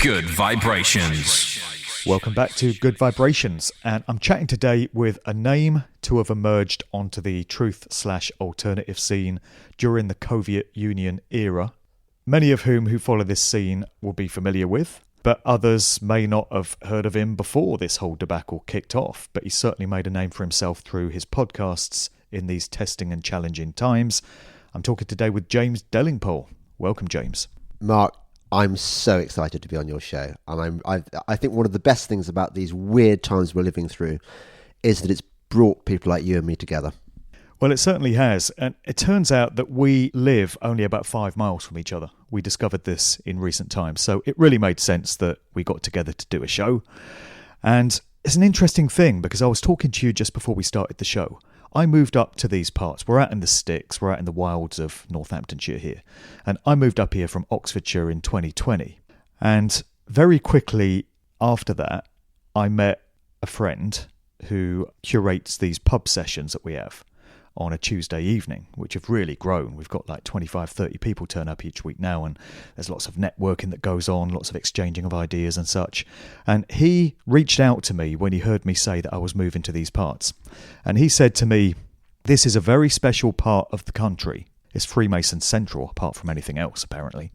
Good Vibrations. Welcome back to Good Vibrations, and I'm chatting today with a name to have emerged onto the truth/alternative scene during the Soviet Union era, many of who follow this scene will be familiar with, but others may not have heard of him before this whole debacle kicked off, but he certainly made a name for himself through his podcasts in these testing and challenging times. I'm talking today with James Delingpole. Welcome, James. Mark, I'm so excited to be on your show. And I think one of the best things about these weird times we're living through is that it's brought people like you and me together. Well, it certainly has. And it turns out that we live only about 5 miles from each other. We discovered this in recent times. So it really made sense that we got together to do a show. And it's an interesting thing because I was talking to you just before we started the show. I moved up to these parts. We're out in the sticks. We're out in the wilds of Northamptonshire here. And I moved up here from Oxfordshire in 2020. And very quickly after that, I met a friend who curates these pub sessions that we have on a Tuesday evening, which have really grown. We've got like 25, 30 people turn up each week now, and there's lots of networking that goes on, lots of exchanging of ideas and such. And he reached out to me when he heard me say that I was moving to these parts. And he said to me, this is a very special part of the country. It's Freemason Central, apart from anything else, apparently.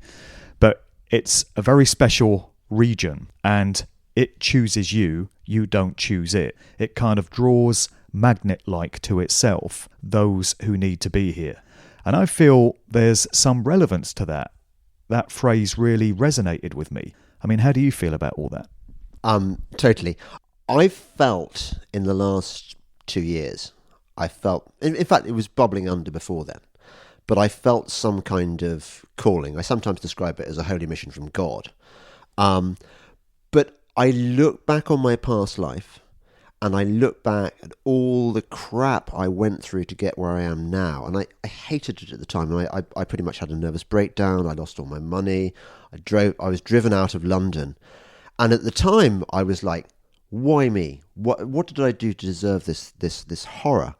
But it's a very special region, and it chooses you. You don't choose it. It kind of draws magnet-like to itself those who need to be here. And I feel there's some relevance to that. That phrase really resonated with me. I mean, how do you feel about all that? Totally. I've felt in the last 2 years, in fact, it was bubbling under before then, but I felt some kind of calling. I sometimes describe it as a holy mission from God. But I look back on my past life, and I look back at all the crap I went through to get where I am now. And I hated it at the time. And I pretty much had a nervous breakdown. I lost all my money. I was driven out of London. And at the time, I was like, why me? What did I do to deserve this horror?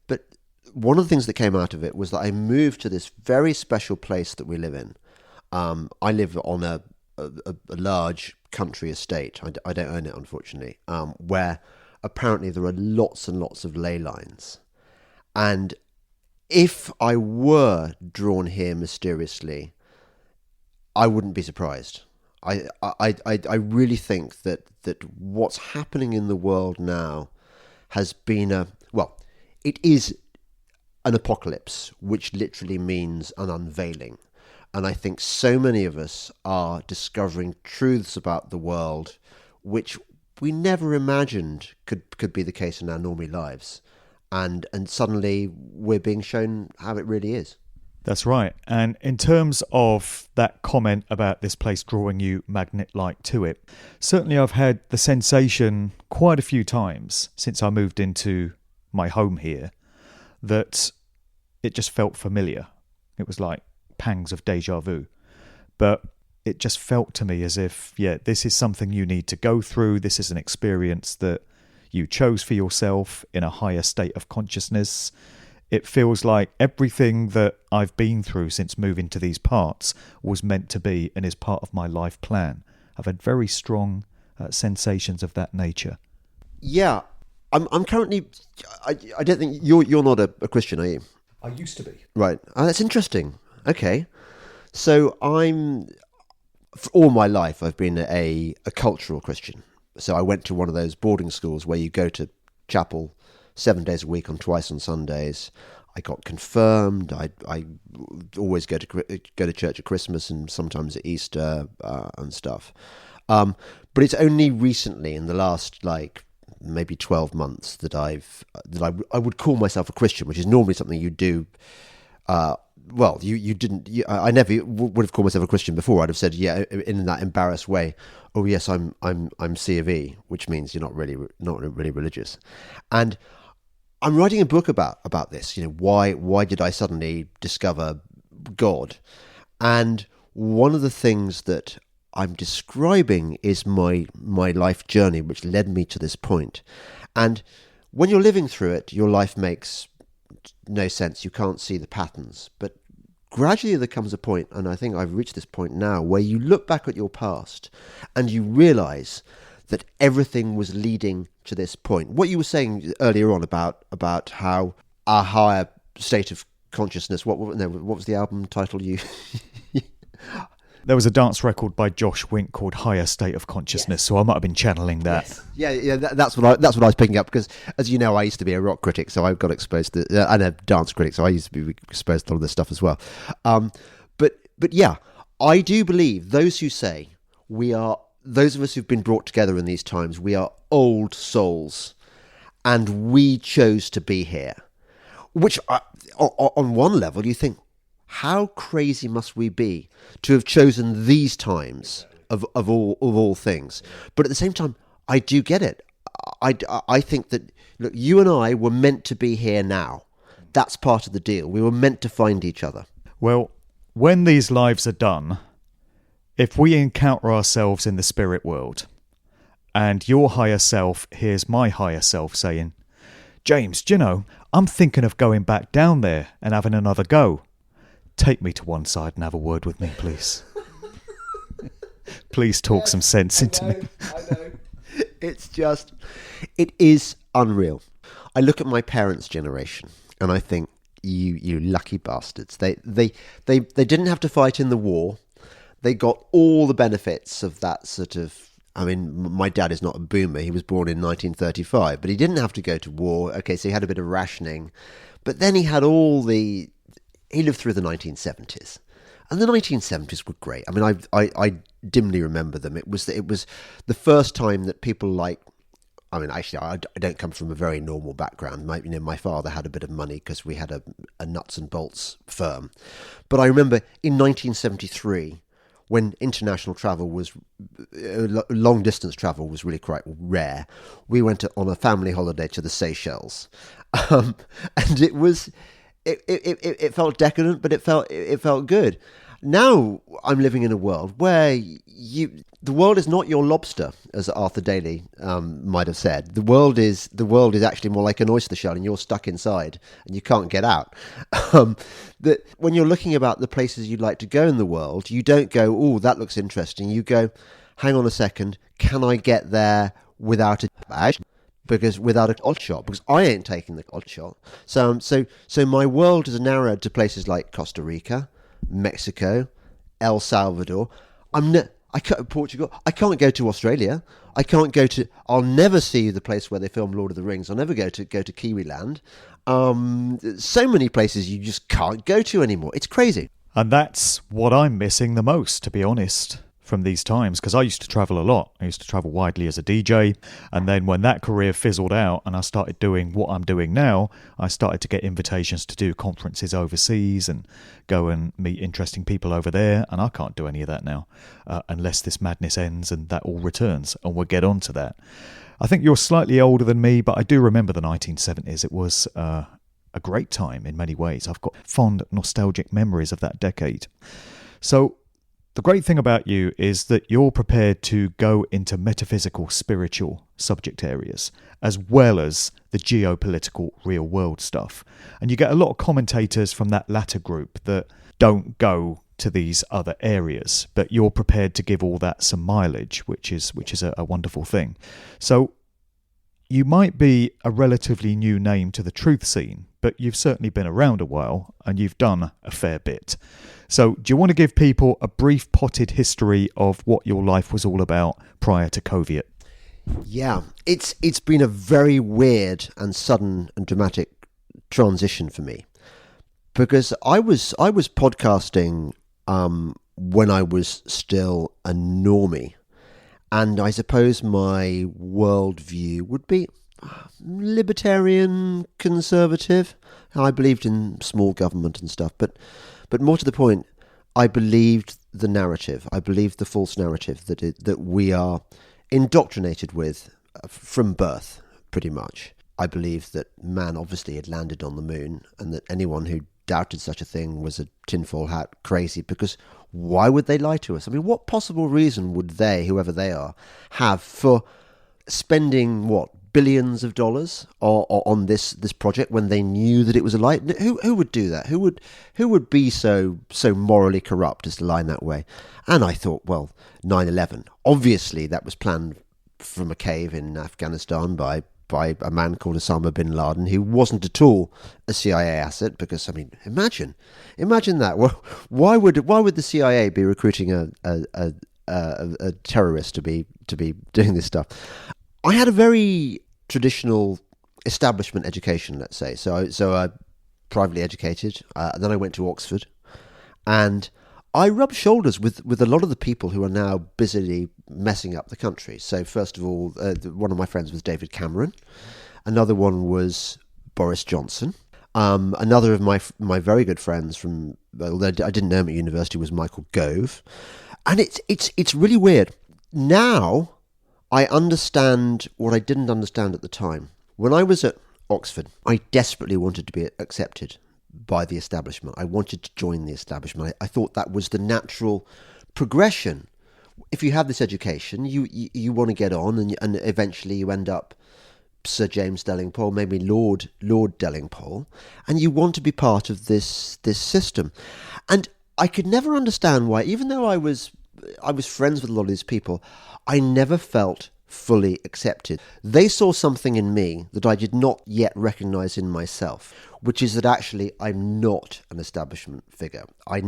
But one of the things that came out of it was that I moved to this very special place that we live in. I live on a large country estate. I don't own it, unfortunately, where apparently there are lots and lots of ley lines. And if I were drawn here mysteriously, I wouldn't be surprised. I really think that what's happening in the world now has been it is an apocalypse, which literally means an unveiling. And I think so many of us are discovering truths about the world which we never imagined could be the case in our normie lives. And suddenly we're being shown how it really is. That's right. And in terms of that comment about this place drawing you magnet-like to it, certainly I've had the sensation quite a few times since I moved into my home here that it just felt familiar. It was like pangs of deja vu. But it just felt to me as if, this is something you need to go through. This is an experience that you chose for yourself in a higher state of consciousness. It feels like everything that I've been through since moving to these parts was meant to be and is part of my life plan. I've had very strong sensations of that nature. Yeah, I'm currently. I don't think you're not a Christian, are you? I used to be. Right. Oh, that's interesting. Okay, so for all my life, I've been a cultural Christian. So I went to one of those boarding schools where you go to chapel 7 days a week and twice on Sundays. I got confirmed. I always go to church at Christmas and sometimes at Easter and stuff. But it's only recently, in the last maybe 12 months, that I would call myself a Christian, which is normally something you do. You didn't. I never would have called myself a Christian before. I'd have said, in that embarrassed way, oh yes, I'm C of E, which means you're not really religious. And I'm writing a book about this. Why did I suddenly discover God? And one of the things that I'm describing is my life journey, which led me to this point. And when you're living through it, your life makes no sense. You can't see the patterns. But gradually there comes a point, and I think I've reached this point now, where you look back at your past and you realise that everything was leading to this point. What you were saying earlier on about how our higher state of consciousness, what was the album title you... There was a dance record by Josh Wink called Higher State of Consciousness, so I might have been channeling that. Yes. Yeah, that's what I was picking up, because, as you know, I used to be a rock critic, so I got exposed to, and a dance critic, so I used to be exposed to a lot of this stuff as well. But yeah, I do believe those who say those of us who've been brought together in these times, we are old souls, and we chose to be here. Which, on one level, you think, how crazy must we be to have chosen these times of all things? But at the same time, I do get it. I think that, look, you and I were meant to be here now. That's part of the deal. We were meant to find each other. Well, when these lives are done, if we encounter ourselves in the spirit world, and your higher self hears my higher self saying, James, do you know, I'm thinking of going back down there and having another go. Take me to one side and have a word with me, please. Please talk some sense into me. I know. It is unreal. I look at my parents' generation and I think, you lucky bastards. They didn't have to fight in the war. They got all the benefits of that sort of... I mean, my dad is not a boomer. He was born in 1935, but he didn't have to go to war. Okay, so he had a bit of rationing. But then he had he lived through the 1970s, and the 1970s were great. I mean, I dimly remember them. It was the first time that people like... I mean, actually, I don't come from a very normal background. My father had a bit of money because we had a nuts and bolts firm. But I remember in 1973, when international travel was... long distance travel was really quite rare, we went on a family holiday to the Seychelles. And it was... It felt decadent, but it felt good. Now I'm living in a world where the world is not your lobster, as Arthur Daly might have said. The world is actually more like an oyster shell, and you're stuck inside and you can't get out. That when you're looking about the places you'd like to go in the world, you don't go, "Oh, that looks interesting." You go, "Hang on a second, can I get there without a badge?" Because without a odd shot, because I ain't taking the odd shot. So my world is narrowed to places like Costa Rica, Mexico, El Salvador. Portugal. I can't go to Australia. I'll never see the place where they filmed Lord of the Rings. I'll never go to Kiwiland. So many places you just can't go to anymore. It's crazy. And that's what I'm missing the most, to be honest, from these times, because I used to travel a lot. I used to travel widely as a DJ, and then when that career fizzled out and I started doing what I'm doing now, I started to get invitations to do conferences overseas and go and meet interesting people over there, and I can't do any of that now unless this madness ends and that all returns, and we'll get on to that. I think you're slightly older than me, but I do remember the 1970s. It was a great time in many ways. I've got fond nostalgic memories of that decade. So the great thing about you is that you're prepared to go into metaphysical, spiritual subject areas, as well as the geopolitical real world stuff. And you get a lot of commentators from that latter group that don't go to these other areas, but you're prepared to give all that some mileage, which is a wonderful thing. So you might be a relatively new name to the truth scene, but you've certainly been around a while and you've done a fair bit. So do you want to give people a brief potted history of what your life was all about prior to COVID? Yeah, it's been a very weird and sudden and dramatic transition for me, because I was podcasting when I was still a normie, and I suppose my worldview would be libertarian, conservative. I believed in small government and stuff, but more to the point, I believed the narrative. I believed the false narrative that we are indoctrinated with from birth, pretty much. I believed that man obviously had landed on the moon, and that anyone who doubted such a thing was a tinfoil hat crazy, because why would they lie to us? I mean, what possible reason would they, whoever they are, have for spending, billions of dollars on this project when they knew that it was a lie? Who would do that? Who would be so morally corrupt as to lie in that way? And I thought, well, 9/11. Obviously, that was planned from a cave in Afghanistan by a man called Osama bin Laden, who wasn't at all a CIA asset. Because, I mean, imagine that. Well, why would the CIA be recruiting a terrorist to be doing this stuff? I had a very traditional establishment education, let's say. So I privately educated. Then I went to Oxford, and I rubbed shoulders with a lot of the people who are now busily messing up the country. So first of all, one of my friends was David Cameron. Another one was Boris Johnson. Another of my very good friends although I didn't know him at university, was Michael Gove. And it's really weird. Now I understand what I didn't understand at the time. When I was at Oxford, I desperately wanted to be accepted by the establishment. I wanted to join the establishment. I thought that was the natural progression. If you have this education, you want to get on, and eventually you end up Sir James Delingpole, maybe Lord Delingpole, and you want to be part of this system. And I could never understand why, even though I was friends with a lot of these people, I never felt fully accepted. They saw something in me that I did not yet recognise in myself, which is that actually I'm not an establishment figure. I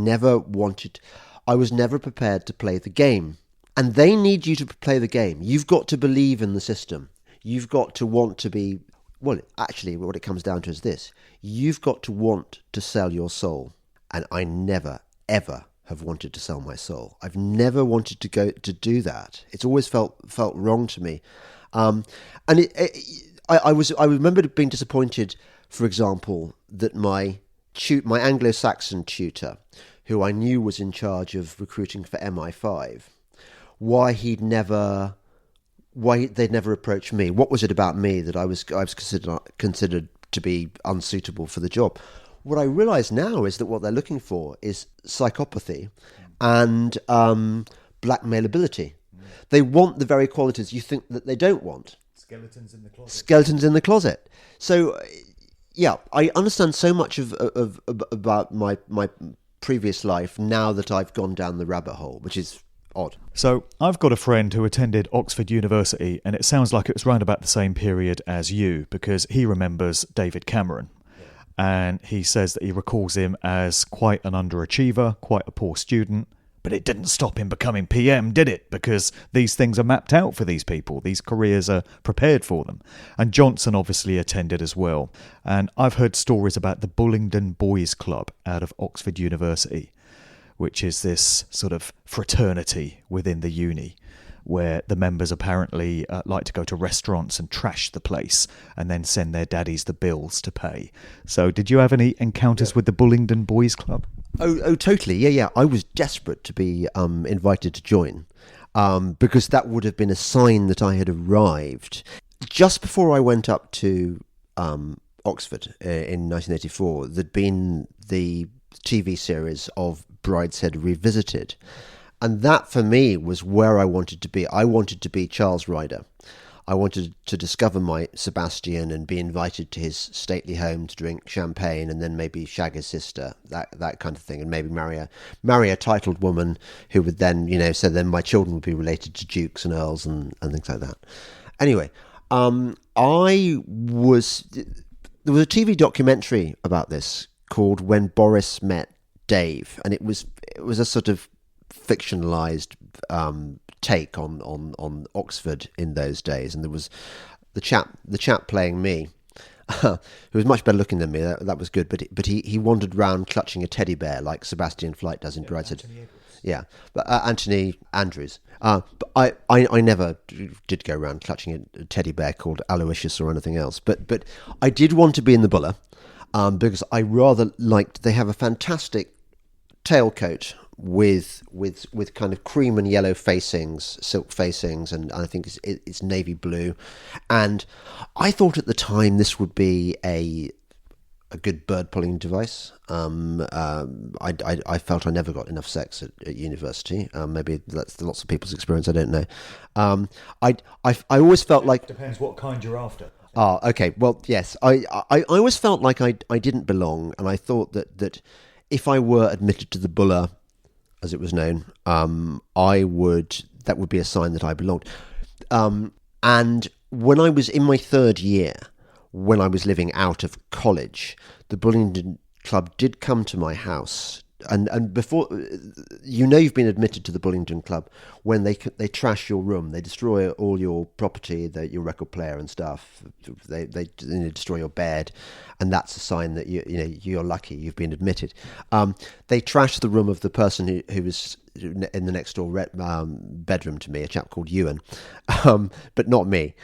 was never prepared to play the game. And they need you to play the game. You've got to believe in the system. You've got to want to be, well, actually what it comes down to is this. You've got to want to sell your soul. And I never, ever have wanted to sell my soul. I've never wanted to do that. It's always felt wrong to me. And I remember being disappointed, for example, that my Anglo-Saxon tutor, who I knew was in charge of recruiting for MI5, why they'd never approached me. What was it about me that I was considered to be unsuitable for the job? What I realise now is that what they're looking for is psychopathy and blackmailability. They want the very qualities you think that they don't want. Skeletons in the closet. Skeletons in the closet. So, yeah, I understand so much about my previous life now that I've gone down the rabbit hole, which is odd. So I've got a friend who attended Oxford University, and it sounds like it was round about the same period as you, because he remembers David Cameron. And he says that he recalls him as quite an underachiever, quite a poor student. But it didn't stop him becoming PM, did it? Because these things are mapped out for these people. These careers are prepared for them. And Johnson obviously attended as well. And I've heard stories about the Bullingdon Boys Club out of Oxford University, which is this sort of fraternity within the uni, where the members apparently like to go to restaurants and trash the place and then send their daddies the bills to pay. So did you have any encounters with the Bullingdon Boys Club? Oh, totally. Yeah. I was desperate to be invited to join because that would have been a sign that I had arrived. Just before I went up to Oxford in 1984, there'd been the TV series of Brideshead Revisited. And that, for me, was where I wanted to be. I wanted to be Charles Ryder. I wanted to discover my Sebastian and be invited to his stately home to drink champagne and then maybe shag his sister, that kind of thing, and maybe marry a titled woman who would then, so then my children would be related to dukes and earls and things like that. Anyway, there was a TV documentary about this called When Boris Met Dave, and it was a sort of fictionalized take on Oxford in those days, and there was the chap playing me, who was much better looking than me. That was good, but he wandered round clutching a teddy bear like Sebastian Flight does in Brideshead. Yeah, but Anthony Andrews. But I never did go around clutching a teddy bear called Aloysius or anything else. But I did want to be in the Buller because I rather liked. They have a fantastic tailcoat with kind of cream and yellow facings, silk facings, and I think it's navy blue. And I thought at the time this would be a a good bird pulling device. I felt I never got enough sex at university. Maybe that's lots of people's experience. I don't know. I always felt like Depends what kind you're after. Ah, okay. Well, yes. I always felt like I didn't belong, and I thought that if I were admitted to the Buller, as it was known, that would be a sign that I belonged. And when I was in my third year, when I was living out of college, the Bullingdon Club did come to my house. And before, you've been admitted to the Bullingdon Club when they trash your room, they destroy all your property, your record player and stuff. They destroy your bed, and that's a sign that you're lucky, you've been admitted. They trash the room of the person who was in the next door bedroom to me, a chap called Ewan, but not me.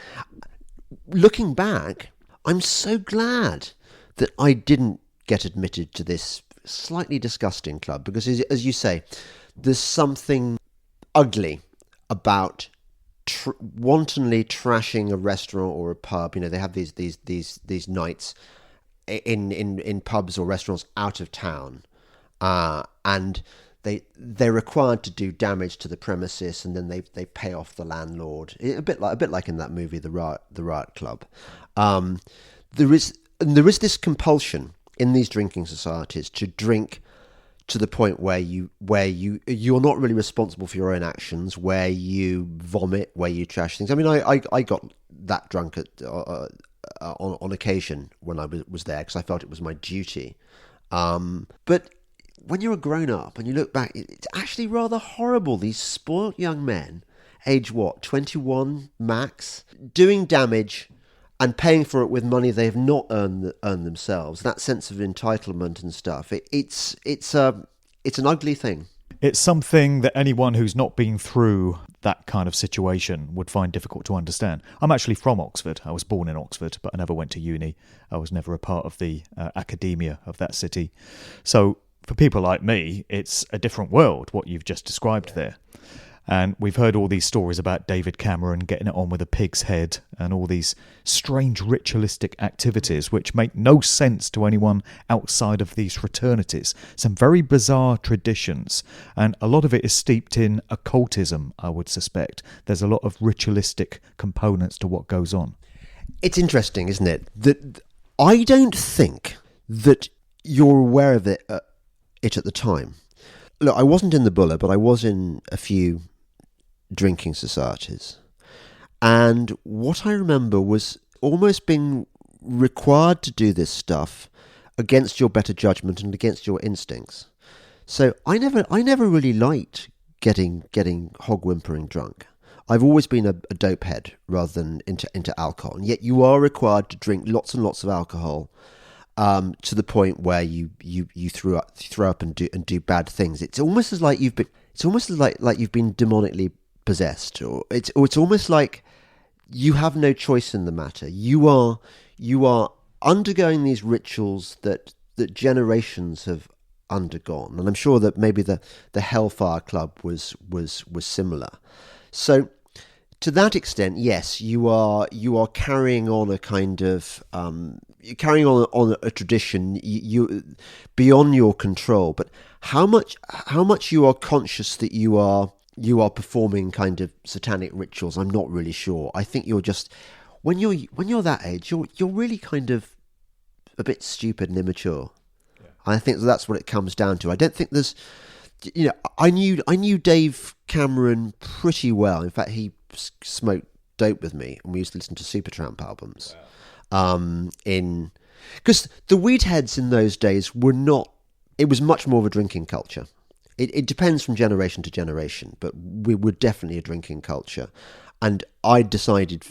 Looking back, I'm so glad that I didn't get admitted to this slightly disgusting club, because as you say, there's something ugly about wantonly trashing a restaurant or a pub. They have these nights in pubs or restaurants out of town, and they're required to do damage to the premises, and then they pay off the landlord, a bit like in that movie The Riot Club. There is this compulsion in these drinking societies to drink to the point where you're not really responsible for your own actions, where you vomit, where you trash things. I mean, I got that drunk on occasion when I was there, because I felt it was my duty. But when you're a grown up and you look back, it's actually rather horrible. These spoilt young men, age 21 max, doing damage and paying for it with money they have not earned themselves. That sense of entitlement and stuff. It's an ugly thing. It's something that anyone who's not been through that kind of situation would find difficult to understand. I'm actually from Oxford. I was born in Oxford, but I never went to uni. I was never a part of the academia of that city. So for people like me, it's a different world, what you've just described there. And we've heard all these stories about David Cameron getting it on with a pig's head and all these strange ritualistic activities which make no sense to anyone outside of these fraternities. Some very bizarre traditions, and a lot of it is steeped in occultism, I would suspect. There's a lot of ritualistic components to what goes on. It's interesting, isn't it? That I don't think that you're aware of it at the time. Look, I wasn't in the Buller, but I was in a few drinking societies, and what I remember was almost being required to do this stuff against your better judgment and against your instincts. So I never really liked getting hog whimpering drunk. I've always been a dope head rather than into alcohol, and yet you are required to drink lots and lots of alcohol to the point where you throw up and do bad things. It's almost as like you've been demonically possessed, or it's almost like you have no choice in the matter. You are undergoing these rituals that generations have undergone, and I'm sure that maybe the Hellfire Club was similar. So to that extent, yes, you are carrying on a kind of on a tradition you beyond your control. But how much you are conscious that you are performing kind of satanic rituals, I'm not really sure. I think you're just when you're that age, you're really kind of a bit stupid and immature. Yeah. I think that's what it comes down to. I don't think there's, I knew Dave Cameron pretty well. In fact, he smoked dope with me, and we used to listen to Supertramp albums. Wow. Because the Weedheads in those days were not. It was much more of a drinking culture. It depends from generation to generation, but we were definitely a drinking culture. And I decided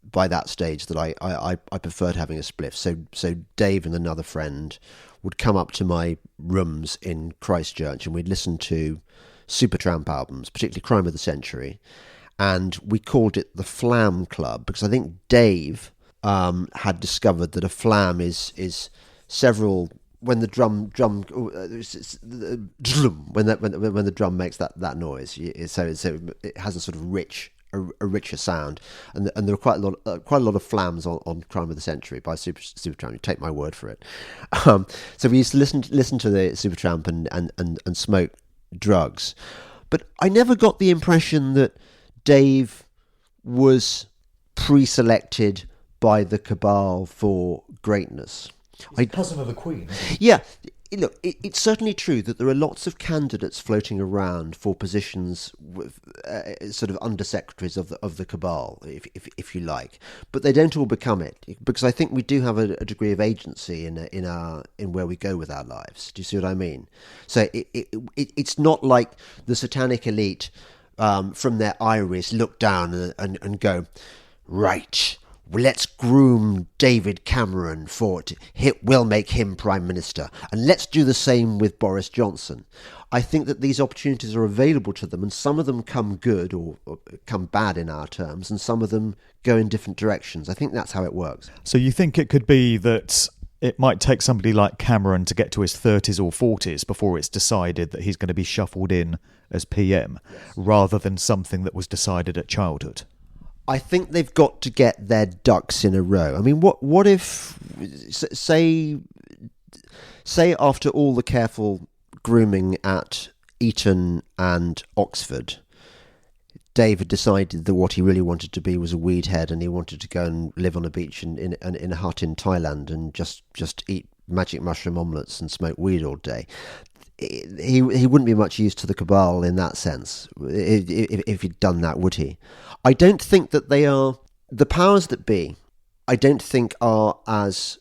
by that stage that I preferred having a spliff. So Dave and another friend would come up to my rooms in Christchurch, and we'd listen to Supertramp albums, particularly Crime of the Century. And we called it the Flam Club, because I think Dave had discovered that a flam is several. When the drum when the drum makes that noise, so it has a sort of rich a richer sound, and there are quite a lot of flams on Crime of the Century by Supertramp. You take my word for it. So we used to listen to the Supertramp and smoke drugs, but I never got the impression that Dave was pre-selected by the cabal for greatness. He's cousin of the Queen. Yeah. Look, it's certainly true that there are lots of candidates floating around for positions with sort of undersecretaries of the cabal, if you like, but they don't all become it, because I think we do have a degree of agency in where we go with our lives. Do you see what I mean? So it's not like the satanic elite from their eyries look down and go, right, let's groom David Cameron for it. We'll make him Prime Minister. And let's do the same with Boris Johnson. I think that these opportunities are available to them, and some of them come good or come bad in our terms, and some of them go in different directions. I think that's how it works. So you think it could be that it might take somebody like Cameron to get to his 30s or 40s before it's decided that he's going to be shuffled in as PM, rather than something that was decided at childhood? I think they've got to get their ducks in a row. I mean, what if, say after all the careful grooming at Eton and Oxford, Dave had decided that what he really wanted to be was a weed head, and he wanted to go and live on a beach in a hut in Thailand and just eat magic mushroom omelettes and smoke weed all day. He wouldn't be much use to the cabal in that sense if he'd done that, would he? I don't think that they are the powers that be. I don't think are as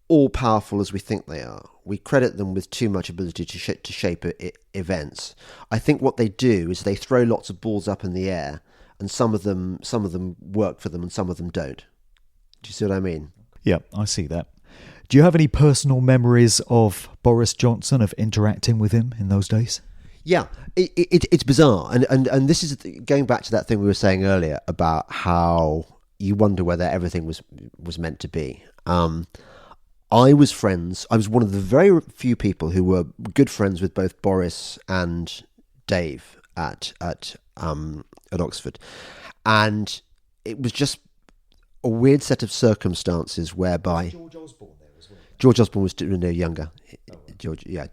all powerful as we think they are. We credit them with too much ability to shape events. I think what they do is they throw lots of balls up in the air, and some of them work for them and some of them don't. Do you see what I mean? Yeah, I see that. Do you have any personal memories of Boris Johnson, of interacting with him in those days? Yeah, it's bizarre. And this is going back to that thing we were saying earlier about how you wonder whether everything was meant to be. I was one of the very few people who were good friends with both Boris and Dave at Oxford. And it was just a weird set of circumstances whereby... George Osborne there as well? George Osborne was younger. George, yeah.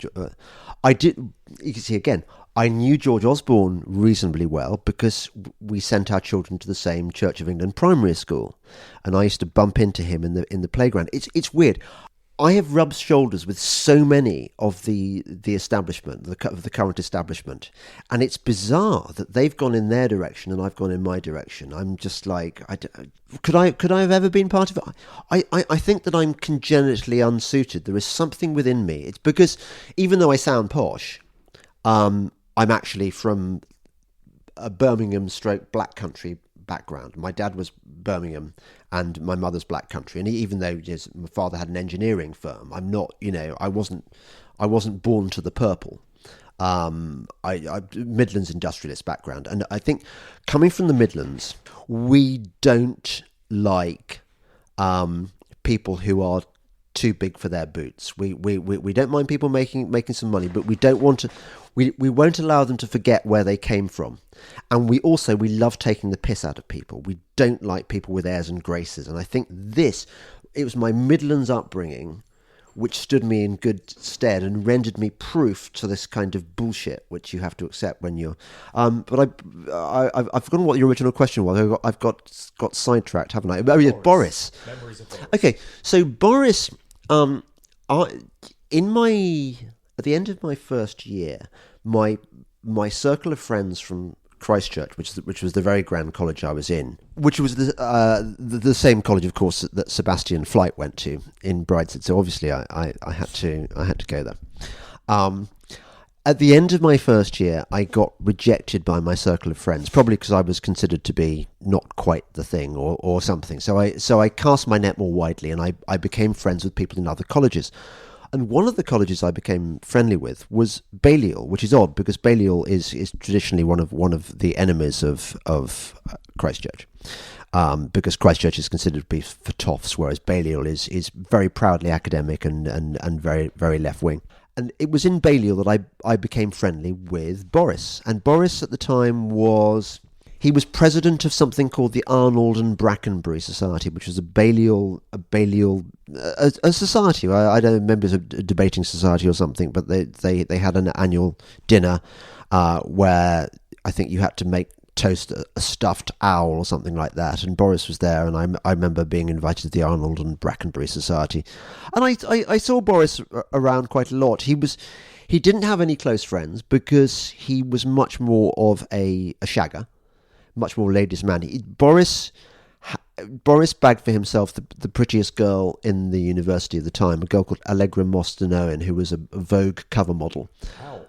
I did. You can see again. I knew George Osborne reasonably well because we sent our children to the same Church of England primary school, and I used to bump into him in the playground. It's weird. I have rubbed shoulders with so many of the establishment, of the current establishment, and it's bizarre that they've gone in their direction and I've gone in my direction. I'm just like, could I have ever been part of it? I think that I'm congenitally unsuited. There is something within me. It's because even though I sound posh, I'm actually from a Birmingham / Black Country background. My dad was Birmingham and my mother's Black Country, and even though my father had an engineering firm, I'm not, I wasn't born to the purple. I Midlands industrialist background, and I think coming from the Midlands, we don't like people who are too big for their boots. We don't mind people making some money, but we don't want to. We won't allow them to forget where they came from. And we love taking the piss out of people. We don't like people with airs and graces. And I think it was my Midlands upbringing which stood me in good stead and rendered me proof to this kind of bullshit which you have to accept when you're... But I've forgotten what the original question was. I've got sidetracked, haven't I? Oh, yeah, Boris. Memories of Boris. Okay, so Boris... At the end of my first year, my circle of friends from Christchurch, which was the very grand college I was in, which was the same college, of course, that Sebastian Flight went to in Brideshead. So obviously, I had to go there. At the end of my first year, I got rejected by my circle of friends, probably because I was considered to be not quite the thing or something. So I cast my net more widely, and I became friends with people in other colleges. And one of the colleges I became friendly with was Balliol, which is odd because Balliol is traditionally one of the enemies of Christchurch, because Christchurch is considered to be for toffs, whereas Balliol is very proudly academic and very, very left wing. And it was in Balliol that I became friendly with Boris. And Boris at the time He was president of something called the Arnold and Brackenbury Society, which was a society. I don't remember, it was a debating society or something, but they had an annual dinner where I think you had to toast a stuffed owl or something like that, and Boris was there, and I remember being invited to the Arnold and Brackenbury Society, and I saw Boris around quite a lot. He didn't have any close friends because he was much more of a shagger, much more ladies' man. Boris bagged for himself the prettiest girl in the university at the time, a girl called Allegra Mostyn Owen, who was a Vogue cover model. How?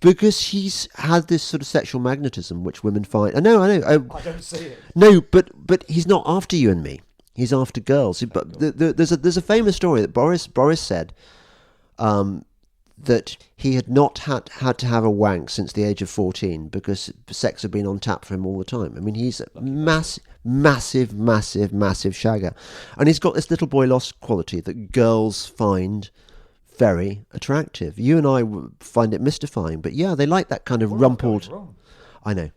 Because he's had this sort of sexual magnetism, which women find. I know. I don't see it. No, but he's not after you and me. He's after girls. But there's a famous story that Boris said. That he had not had to have a wank since the age of 14 because sex had been on tap for him all the time. I mean, he's a massive shagger. And he's got this little boy lost quality that girls find very attractive. You and I find it mystifying, but yeah, they like that kind of rumpled... I know.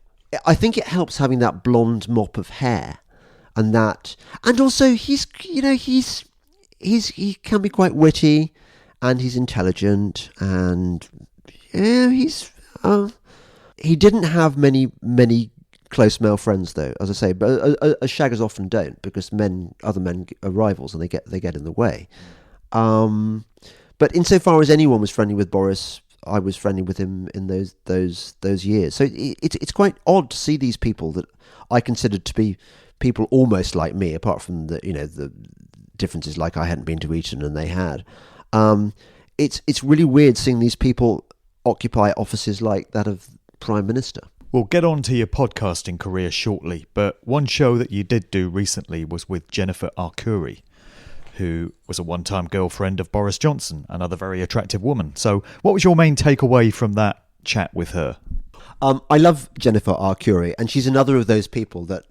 I think it helps having that blonde mop of hair and that... And also, he can be quite witty... And he's intelligent, and yeah, he didn't have many close male friends though, as I say. But as shaggers often don't, because other men are rivals, and they get in the way. But insofar as anyone was friendly with Boris, I was friendly with him in those years. So it's quite odd to see these people that I considered to be people almost like me, apart from the differences, like I hadn't been to Eton and they had. It's really weird seeing these people occupy offices like that of Prime Minister. We'll get on to your podcasting career shortly, but one show that you did do recently was with Jennifer Arcuri, who was a one-time girlfriend of Boris Johnson, another very attractive woman. So what was your main takeaway from that chat with her? I love Jennifer Arcuri, and she's another of those people that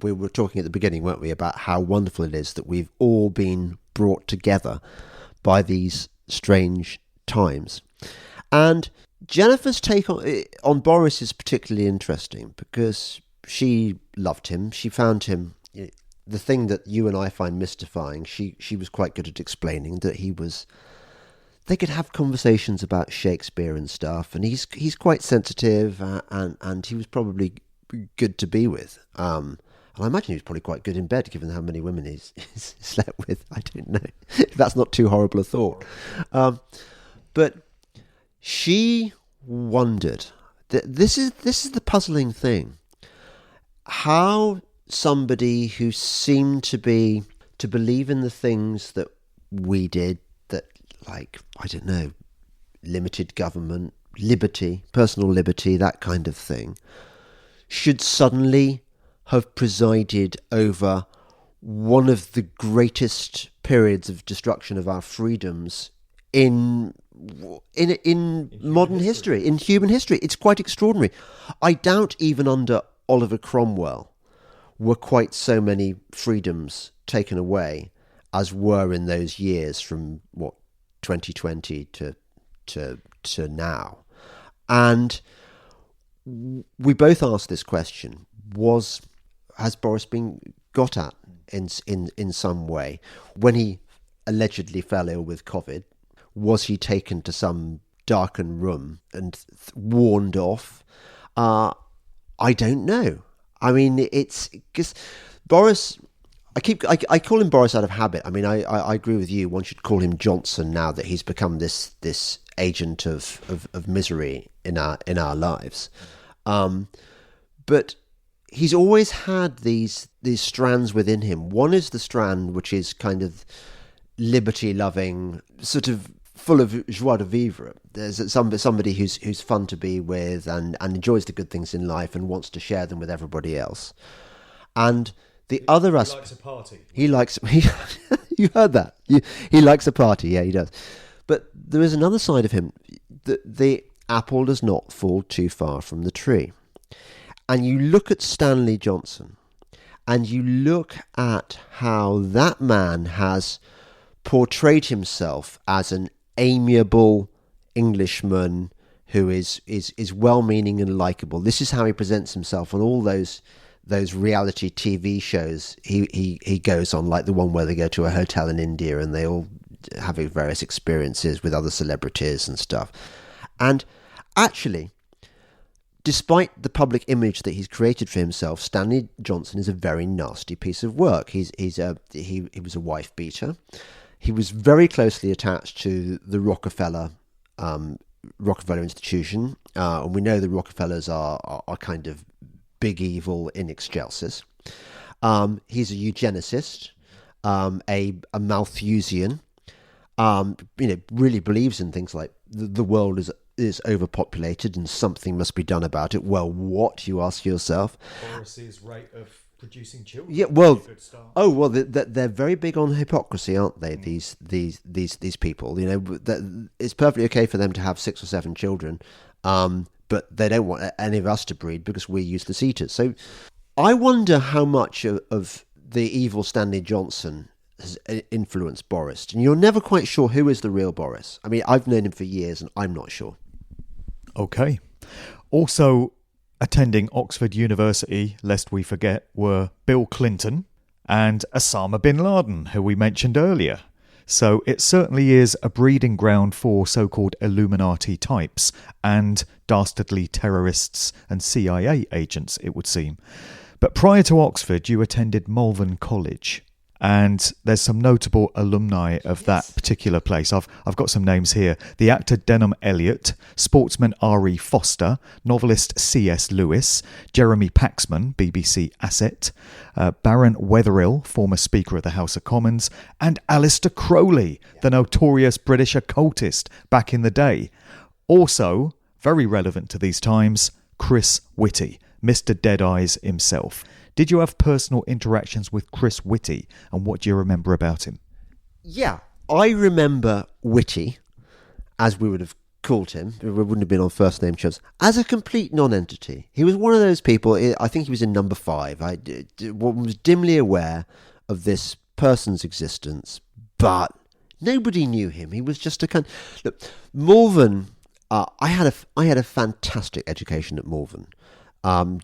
we were talking at the beginning, weren't we, about how wonderful it is that we've all been brought together by these strange times. And Jennifer's take on Boris is particularly interesting because she loved him. She found him, the thing that you and I find mystifying, she was quite good at explaining that they could have conversations about Shakespeare and stuff, and he's quite sensitive, and he was probably good to be with. And I imagine he was probably quite good in bed, given how many women he's slept with. I don't know if that's not too horrible a thought. But she wondered, this is the puzzling thing, how somebody who seemed to believe in the things that we did, that, like, I don't know, limited government, liberty, personal liberty, that kind of thing, should suddenly have presided over one of the greatest periods of destruction of our freedoms in modern history, in human history. It's quite extraordinary. I doubt even under Oliver Cromwell were quite so many freedoms taken away as were in those years from 2020 to now. And we both asked this question: has Boris been got at in some way? When he allegedly fell ill with COVID, was he taken to some darkened room and warned off? I don't know. I mean, it's because Boris... I call him Boris out of habit. I mean, I agree with you. One should call him Johnson now that he's become this agent of misery in our lives. But he's always had these strands within him. One is the strand which is kind of liberty-loving, sort of full of joie de vivre. There's somebody who's fun to be with and enjoys the good things in life and wants to share them with everybody else. And the other aspect... He likes a party. You heard that. He likes a party, yeah, he does. But there is another side of him. The apple does not fall too far from the tree. And you look at Stanley Johnson, and you look at how that man has portrayed himself as an amiable Englishman who is well-meaning and likable. This is how he presents himself on all those reality TV shows he goes on, like the one where they go to a hotel in India and they all have various experiences with other celebrities and stuff. And actually, despite the public image that he's created for himself, Stanley Johnson is a very nasty piece of work. He was a wife beater. He was very closely attached to the Rockefeller institution, and we know the Rockefellers are kind of big evil in excelsis. He's a eugenicist, a Malthusian. Really believes in things like the world is overpopulated and something must be done about it. Well, what, you ask yourself? Boris's rate of producing children. Yeah, well, they're very big on hypocrisy, aren't they? These people, it's perfectly okay for them to have 6 or 7 children, but they don't want any of us to breed because we're useless eaters. So, I wonder how much of the evil Stanley Johnson has influenced Boris, and you're never quite sure who is the real Boris. I mean, I've known him for years, and I'm not sure. Okay. Also attending Oxford University, lest we forget, were Bill Clinton and Osama bin Laden, who we mentioned earlier. So it certainly is a breeding ground for so-called Illuminati types and dastardly terrorists and CIA agents, it would seem. But prior to Oxford, you attended Malvern College. And there's some notable alumni of that particular place. I've got some names here. The actor Denham Elliott, sportsman R.E. Foster, novelist C.S. Lewis, Jeremy Paxman, BBC asset, Baron Wetherill, former Speaker of the House of Commons, and Alistair Crowley, the notorious British occultist back in the day. Also, very relevant to these times, Chris Whitty, Mr. Deadeyes himself. Did you have personal interactions with Chris Whitty, and what do you remember about him? Yeah, I remember Whitty, as we would have called him, we wouldn't have been on first name terms, as a complete non-entity. He was one of those people, I think he was in number 5, I was dimly aware of this person's existence, but nobody knew him. He was just a kind... Look, Malvern, I had a fantastic education at Malvern.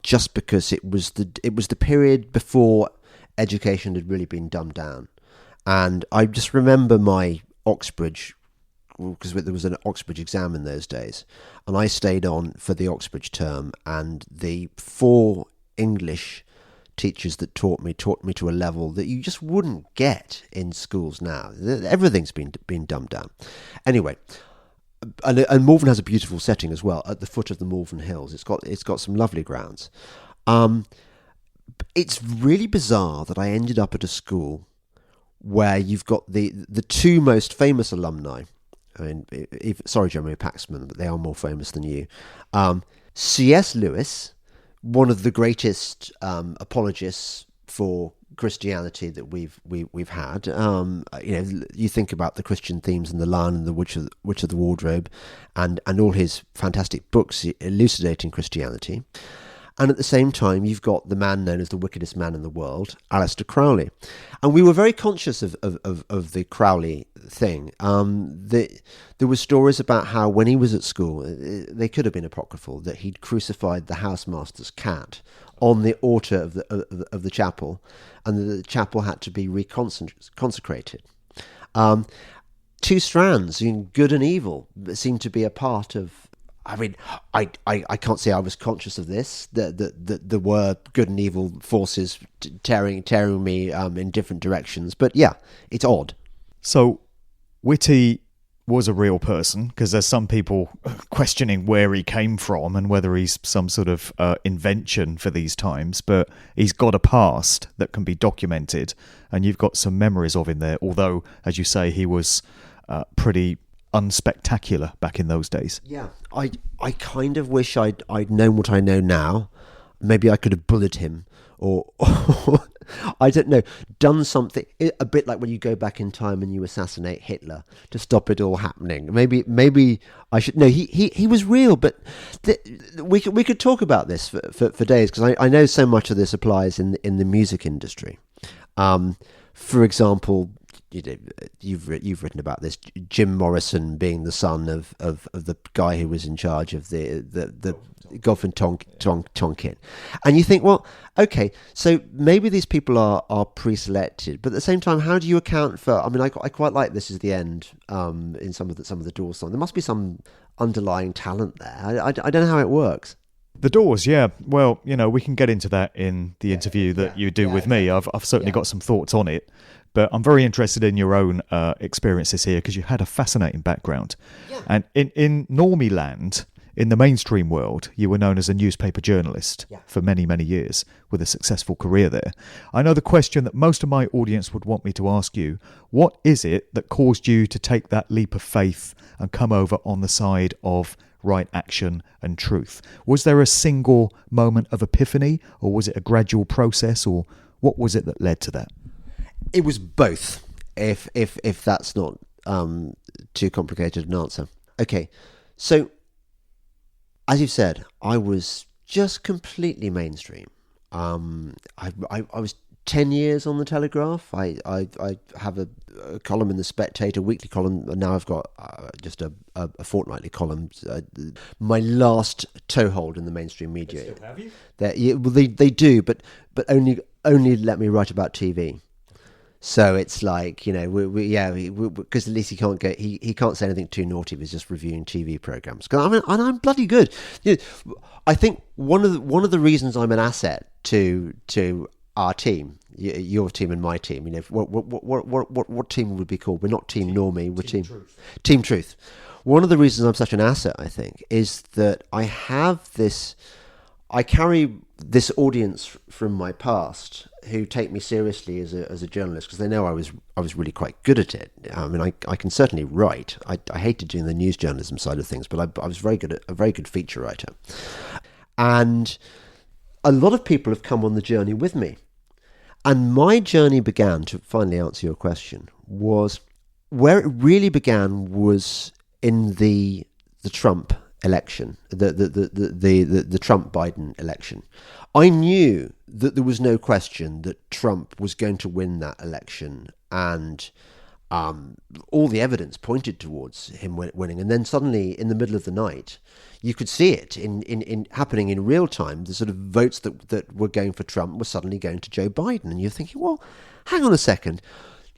Just because it was the period before education had really been dumbed down, and I just remember my Oxbridge, because there was an Oxbridge exam in those days, and I stayed on for the Oxbridge term, and the 4 English teachers that taught me to a level that you just wouldn't get in schools now. Everything's been dumbed down. Anyway. And Malvern has a beautiful setting as well at the foot of the Malvern Hills. It's got some lovely grounds. It's really bizarre that I ended up at a school where you've got the 2 most famous alumni. I mean, sorry, Jeremy Paxman, but they are more famous than you. C.S. Lewis, one of the greatest apologists for Christianity that we've had. You think about the Christian themes in The Lion and the Witch of the Wardrobe, and all his fantastic books elucidating Christianity. And at the same time, you've got the man known as the wickedest man in the world, Alistair Crowley. And we were very conscious of the Crowley thing. There were stories about how when he was at school, they could have been apocryphal, that he'd crucified the housemaster's cat on the altar of the chapel, and the chapel had to be reconsecrated. 2 strands, good and evil, seemed to be a part of... I mean, I can't say I was conscious of this. There were good and evil forces tearing me in different directions. But yeah, it's odd. So, Whitty was a real person, because there's some people questioning where he came from and whether he's some sort of invention for these times, but he's got a past that can be documented, and you've got some memories of him there, although, as you say, he was pretty unspectacular back in those days. Yeah, I kind of wish I'd known what I know now. Maybe I could have bullied him, or I don't know, done something a bit like when you go back in time and you assassinate Hitler to stop it all happening. Maybe I should. No, he was real, but we could talk about this for days, because I know so much of this applies in the music industry. For example, you've written about this. Jim Morrison being the son of the guy who was in charge of the Gulf and Tonkin, and you think, well, okay, so maybe these people are pre-selected, but at the same time, how do you account for? I mean, I quite like This Is the End in some of the Doors songs. There must be some underlying talent there. I don't know how it works. The Doors, yeah. Well, we can get into that in the interview that you do with me. I've certainly got some thoughts on it, but I'm very interested in your own experiences here because you had a fascinating background. Yeah. And in Normieland, in the mainstream world, you were known as a newspaper journalist for many, many years with a successful career there. I know the question that most of my audience would want me to ask you, what is it that caused you to take that leap of faith and come over on the side of right action and truth? Was there a single moment of epiphany, or was it a gradual process, or what was it that led to that? It was both, if that's not too complicated an answer. Okay, so as you've said, I was just completely mainstream. I was 10 years on the Telegraph. I have a column in the Spectator, weekly column, and now I've got just a fortnightly column. My last toehold in the mainstream media. They still have you? They do, but only let me write about TV. So it's like, because at least he can't go. He can't say anything too naughty. He's just reviewing TV programs. And I'm bloody good. I think one of the reasons I'm an asset to our team, your team and my team. What team would be called? We're not Team Normie. We're Team Truth. One of the reasons I'm such an asset, I think, is that I carry this audience from my past who take me seriously as a journalist because they know I was really quite good at it. I mean, I can certainly write. I hated doing the news journalism side of things, but I was a very good feature writer. And a lot of people have come on the journey with me. And my journey began, to finally answer your question, was where it really began was in the Trump election, the Trump-Biden election. I knew that there was no question that Trump was going to win that election, and all the evidence pointed towards him winning. And then suddenly, in the middle of the night, you could see it in happening in real time. The sort of votes that were going for Trump were suddenly going to Joe Biden, and you're thinking, well, hang on a second,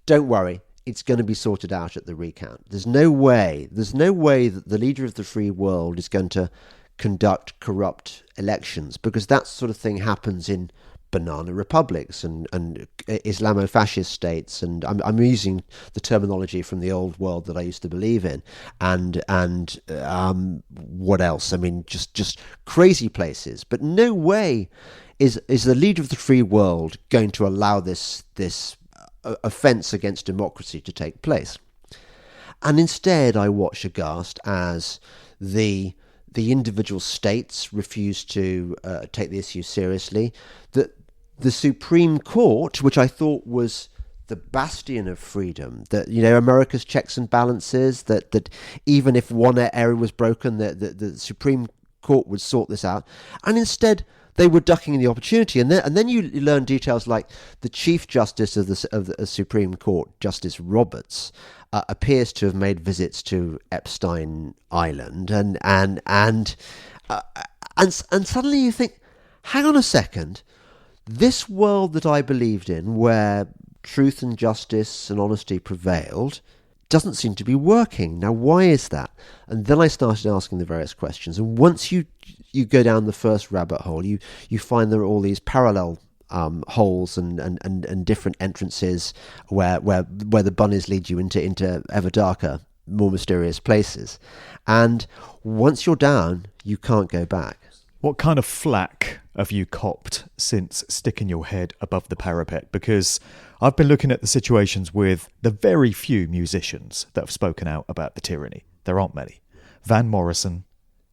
don't worry. It's going to be sorted out at the recount. There's no way that the leader of the free world is going to conduct corrupt elections, because that sort of thing happens in banana republics and Islamo-fascist states, and I'm using the terminology from the old world that I used to believe in, and what else? I mean, just crazy places. But no way is the leader of the free world going to allow this offence against democracy to take place. And instead, I watch aghast as the individual states refuse to take the issue seriously. That the Supreme Court, which I thought was the bastion of freedom, that America's checks and balances, that even if one area was broken, the Supreme Court would sort this out, and instead they were ducking the opportunity. And then you learn details like the Chief Justice of the Supreme Court, Justice Roberts, appears to have made visits to Epstein Island, and suddenly you think, hang on a second, this world that I believed in, where truth and justice and honesty prevailed, doesn't seem to be working. Now, why is that? And then I started asking the various questions. And once you go down the first rabbit hole, you find there are all these parallel holes and different entrances where the bunnies lead you into ever darker, more mysterious places. And once you're down, you can't go back. What kind of flack have you copped since sticking your head above the parapet? Because I've been looking at the situations with the very few musicians that have spoken out about the tyranny. There aren't many. Van Morrison,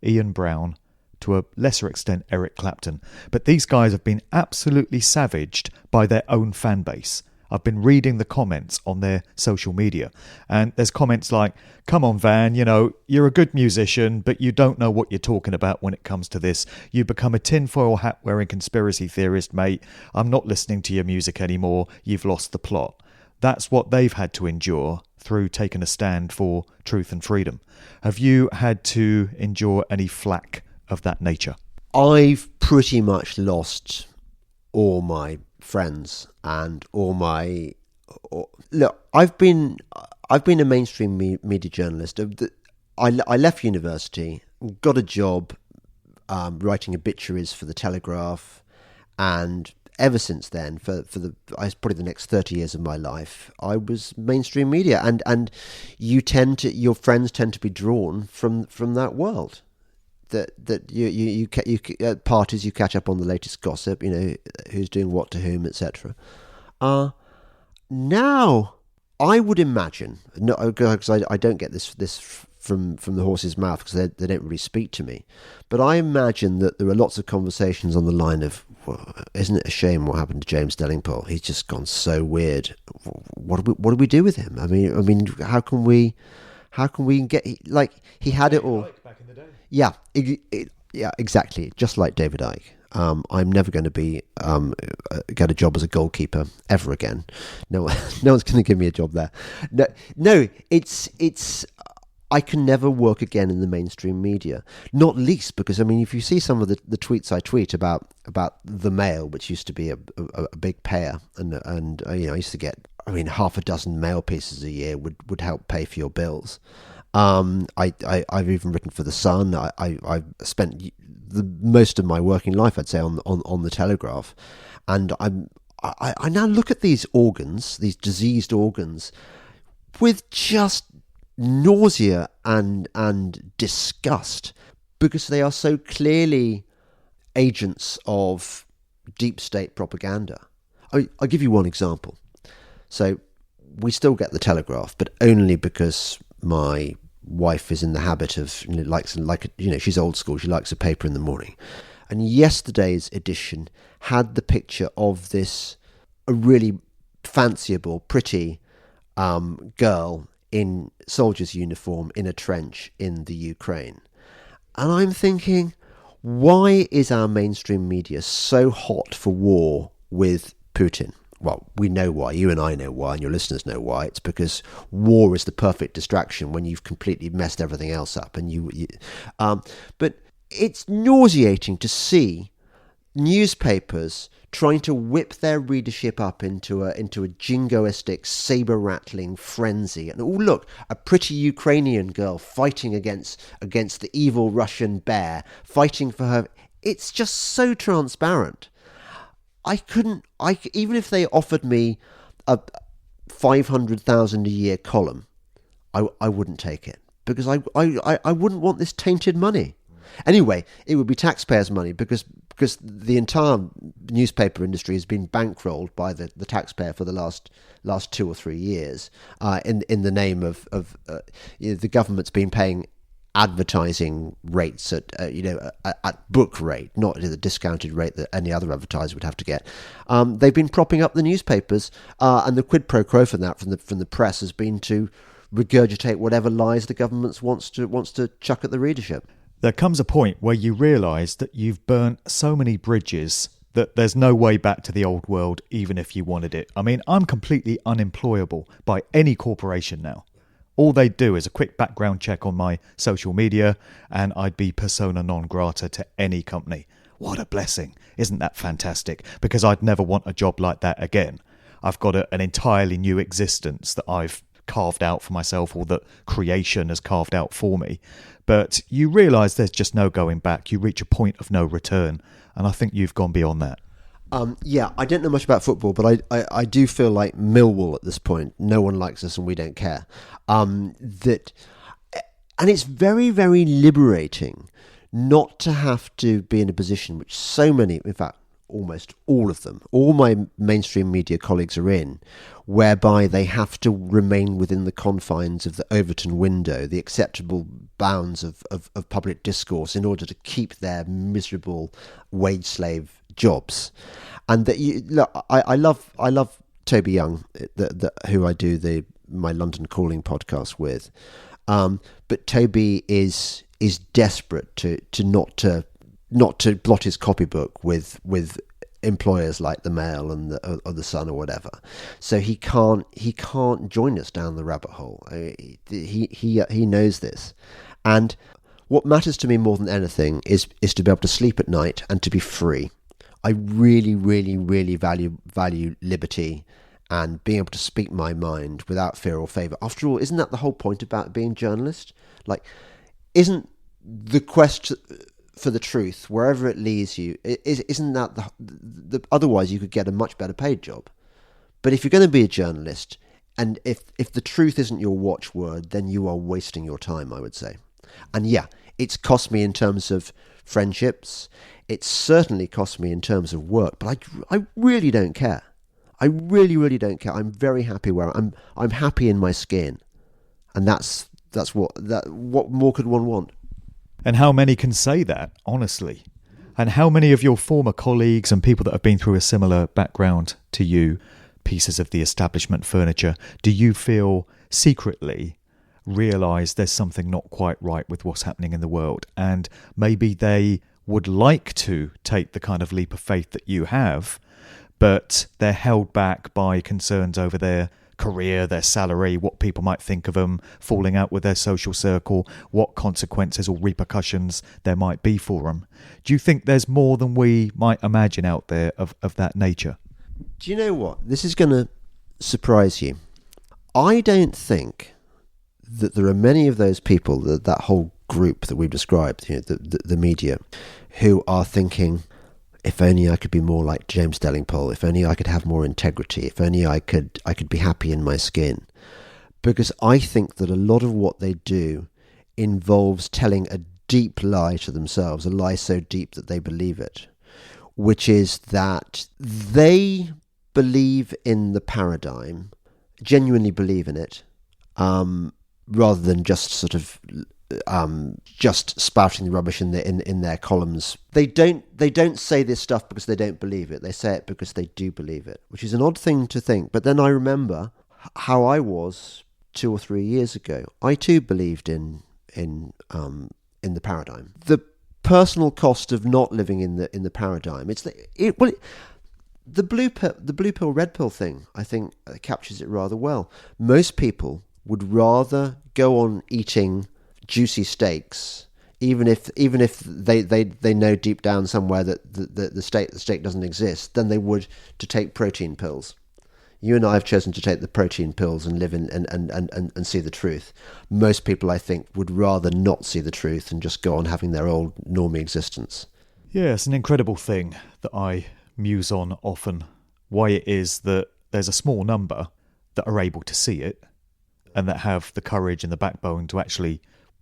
Ian Brown, to a lesser extent Eric Clapton. But these guys have been absolutely savaged by their own fan base. I've been reading the comments on their social media, and there's comments like, come on, Van, you're a good musician, but you don't know what you're talking about when it comes to this. You become a tinfoil hat-wearing conspiracy theorist, mate. I'm not listening to your music anymore. You've lost the plot. That's what they've had to endure through taking a stand for truth and freedom. Have you had to endure any flack of that nature? I've pretty much lost all my friends and all my... Look, I've been a mainstream media journalist. I left university, got a job writing obituaries for the Telegraph, and ever since then, for probably the next 30 years of my life, I was mainstream media, and your friends tend to be drawn from that world. That you at parties you catch up on the latest gossip, who's doing what to whom, etc. Now I would imagine, no, because I don't get this from the horse's mouth, because they don't really speak to me, but I imagine that there are lots of conversations on the line of, well, isn't it a shame what happened to James Delingpole? He's just gone so weird. What do we do with him? I mean, how can we get, he had it all. Back in the day. Yeah, yeah, exactly. Just like David Icke. I'm never going to get a job as a goalkeeper ever again. No one's going to give me a job there. No, it's. I can never work again in the mainstream media. Not least because, if you see some of the tweets I tweet about the Mail, which used to be a big payer, and I used to get, half a dozen mail pieces a year would help pay for your bills. I've even written for the Sun. I've spent the most of my working life, I'd say, on the Telegraph, and I now look at these organs, these diseased organs, with just nausea and disgust, because they are so clearly agents of deep state propaganda. I'll give you one example. So we still get the Telegraph, but only because my wife is in the habit of, she's old school. She likes a paper in the morning. And yesterday's edition had the picture of a really fanciable, pretty girl in soldier's uniform in a trench in the Ukraine. And I'm thinking, why is our mainstream media so hot for war with Putin? Well, we know why. You and I know why, and your listeners know why. It's because war is the perfect distraction when you've completely messed everything else up. But it's nauseating to see newspapers trying to whip their readership up into a jingoistic, saber-rattling frenzy. And look, a pretty Ukrainian girl fighting against the evil Russian bear, fighting for her. It's just so transparent. Even if they offered me a 500,000 a year column, I wouldn't take it, because I wouldn't want this tainted money. Anyway, it would be taxpayers' money, because the entire newspaper industry has been bankrolled by the taxpayer for the last 2 or 3 years, in the name of the government's been paying advertising rates at book rate, not at the discounted rate that any other advertiser would have to get. They've been propping up the newspapers, and the quid pro quo from that from the press has been to regurgitate whatever lies the government wants to chuck at the readership. There comes a point where you realise that you've burnt so many bridges that there's no way back to the old world, even if you wanted it. I'm completely unemployable by any corporation now. All they'd do is a quick background check on my social media, and I'd be persona non grata to any company. What a blessing. Isn't that fantastic? Because I'd never want a job like that again. I've got an entirely new existence that I've carved out for myself, or that creation has carved out for me. But you realise there's just no going back. You reach a point of no return, and I think you've gone beyond that. Yeah, I don't know much about football, but I do feel like Millwall at this point. No one likes us and we don't care. And it's very, very liberating not to have to be in a position which so many, in fact, almost all of them, all my mainstream media colleagues are in, whereby they have to remain within the confines of the Overton window, the acceptable bounds of public discourse, in order to keep their miserable wage slave jobs. And that I love Toby Young, who I do my London Calling podcast with, but Toby is desperate to not to blot his copybook with employers like the Mail and or the Sun or whatever. So he can't join us down the rabbit hole. He knows this, and what matters to me more than anything is to be able to sleep at night and to be free. I really, really, really value liberty and being able to speak my mind without fear or favour. After all, isn't that the whole point about being a journalist? Like, isn't the quest for the truth, wherever it leads you, isn't that the otherwise you could get a much better paid job. But if you're going to be a journalist, and if the truth isn't your watchword, then you are wasting your time, I would say. And yeah, it's cost me in terms of friendships. It's certainly cost me in terms of work, but I really don't care. I really, really don't care. I'm very happy where I'm happy in my skin, and that's what more could one want? And how many can say that, honestly? And how many of your former colleagues and people that have been through a similar background to you, pieces of the establishment furniture, do you feel secretly realise there's something not quite right with what's happening in the world, and maybe they would like to take the kind of leap of faith that you have, but they're held back by concerns over their career, their salary, what people might think of them, falling out with their social circle, what consequences or repercussions there might be for them? Do you think there's more than we might imagine out there of that nature? Do you know what? This is going to surprise you. I don't think that there are many of those people, that whole group that we've described, the media, who are thinking, if only I could be more like James Delingpole, if only I could have more integrity, if only I could be happy in my skin. Because I think that a lot of what they do involves telling a deep lie to themselves, a lie so deep that they believe it, which is that they believe in the paradigm, genuinely believe in it, rather than just sort of just spouting the rubbish in their columns. They don't say this stuff because they don't believe it. They say it because they do believe it, which is an odd thing to think. But then I remember how I was 2 or 3 years ago. I too believed in the paradigm. The personal cost of not living in the paradigm. The blue pill, red pill thing, I think, captures it rather well. Most people would rather go on eating juicy steaks, even if they know deep down somewhere that the steak doesn't exist, than they would to take protein pills. You and I have chosen to take the protein pills and live in and see the truth. Most people, I think, would rather not see the truth and just go on having their old normie existence. Yeah, it's an incredible thing that I muse on often, why it is that there's a small number that are able to see it and that have the courage and the backbone to actually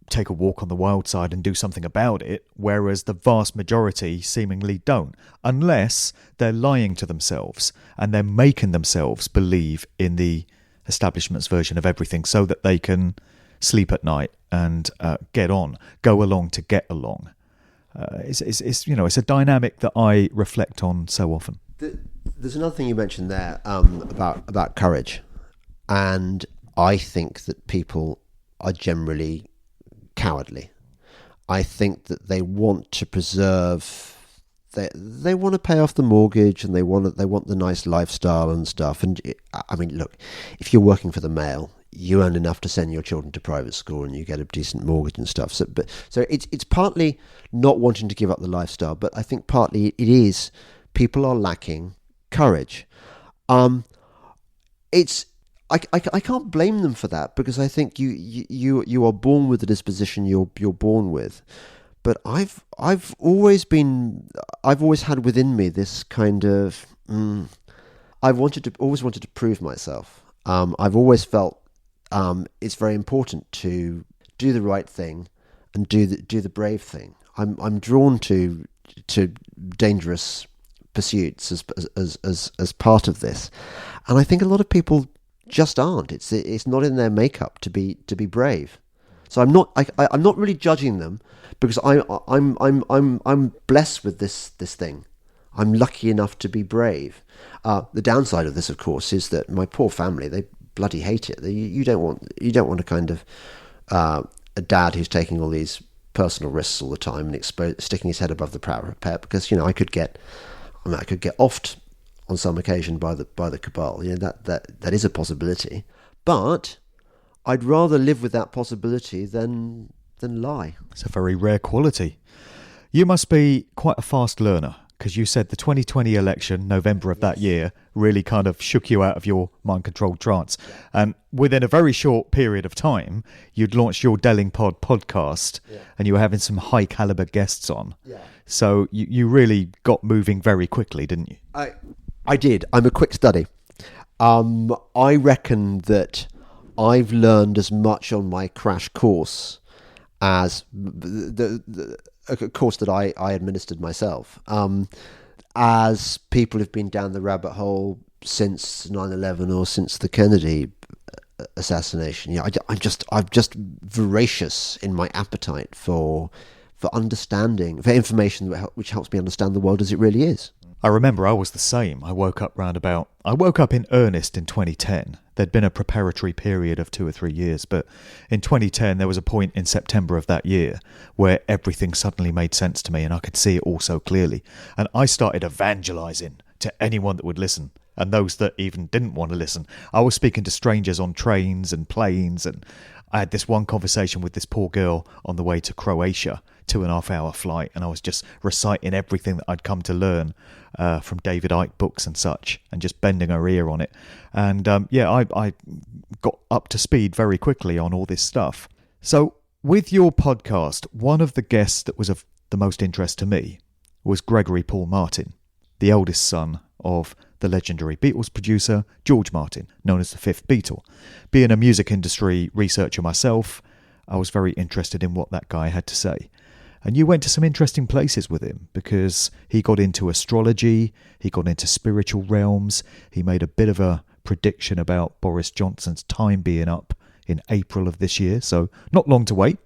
take a walk on the wild side and do something about it, whereas the vast majority seemingly don't, unless they're lying to themselves and they're making themselves believe in the establishment's version of everything so that they can sleep at night and go along to get along. It's a dynamic that I reflect on so often. There's another thing you mentioned there about courage, and I think that people are generally cowardly. I think that they want to preserve. They want to pay off the mortgage, and they want the nice lifestyle and stuff. And I mean, look, if you're working for the Mail, you earn enough to send your children to private school, and you get a decent mortgage and stuff. So it's partly not wanting to give up the lifestyle, but I think partly it is people are lacking courage. I can't blame them for that, because I think you are born with the disposition you're born with. But I've always had within me this kind of I've always wanted to prove myself. I've always felt it's very important to do the right thing and do the brave thing. I'm drawn to dangerous pursuits as part of this, and I think a lot of people just aren't. It's not in their makeup to be brave. So I'm not really judging them, because I'm blessed with this thing. I'm lucky enough to be brave. The downside of this, of course, is that my poor family, they bloody hate it. You don't want a kind of a dad who's taking all these personal risks all the time and sticking his head above the parapet, because I could get I mean, I could get offed on some occasion by the cabal. That is a possibility. But I'd rather live with that possibility than lie. It's a very rare quality. You must be quite a fast learner, because you said the 2020 election, November of that year, really kind of shook you out of your mind-controlled trance. And within a very short period of time, you'd launched your Delingpod podcast, and you were having some high-caliber guests on. Yeah. So you really got moving very quickly, didn't you? I did. I'm a quick study. I reckon that I've learned as much on my crash course as a course that I administered myself, as people have been down the rabbit hole since 9/11 or since the Kennedy assassination. I'm just voracious in my appetite for understanding, for information which helps me understand the world as it really is. I remember I was the same. I woke up in earnest in 2010. There'd been a preparatory period of 2 or 3 years, but in 2010 there was a point in September of that year where everything suddenly made sense to me and I could see it all so clearly. And I started evangelizing to anyone that would listen, and those that even didn't want to listen. I was speaking to strangers on trains and planes, and I had this one conversation with this poor girl on the way to Croatia, 2.5-hour flight, and I was just reciting everything that I'd come to learn from David Icke books and such, and just bending her ear on it. And I got up to speed very quickly on all this stuff. So with your podcast, one of the guests that was of the most interest to me was Gregory Paul Martin, the eldest son of the legendary Beatles producer George Martin, known as the Fifth Beatle. Being a music industry researcher myself, I was very interested in what that guy had to say. And you went to some interesting places with him, because he got into astrology, he got into spiritual realms, he made a bit of a prediction about Boris Johnson's time being up in April of this year, so not long to wait.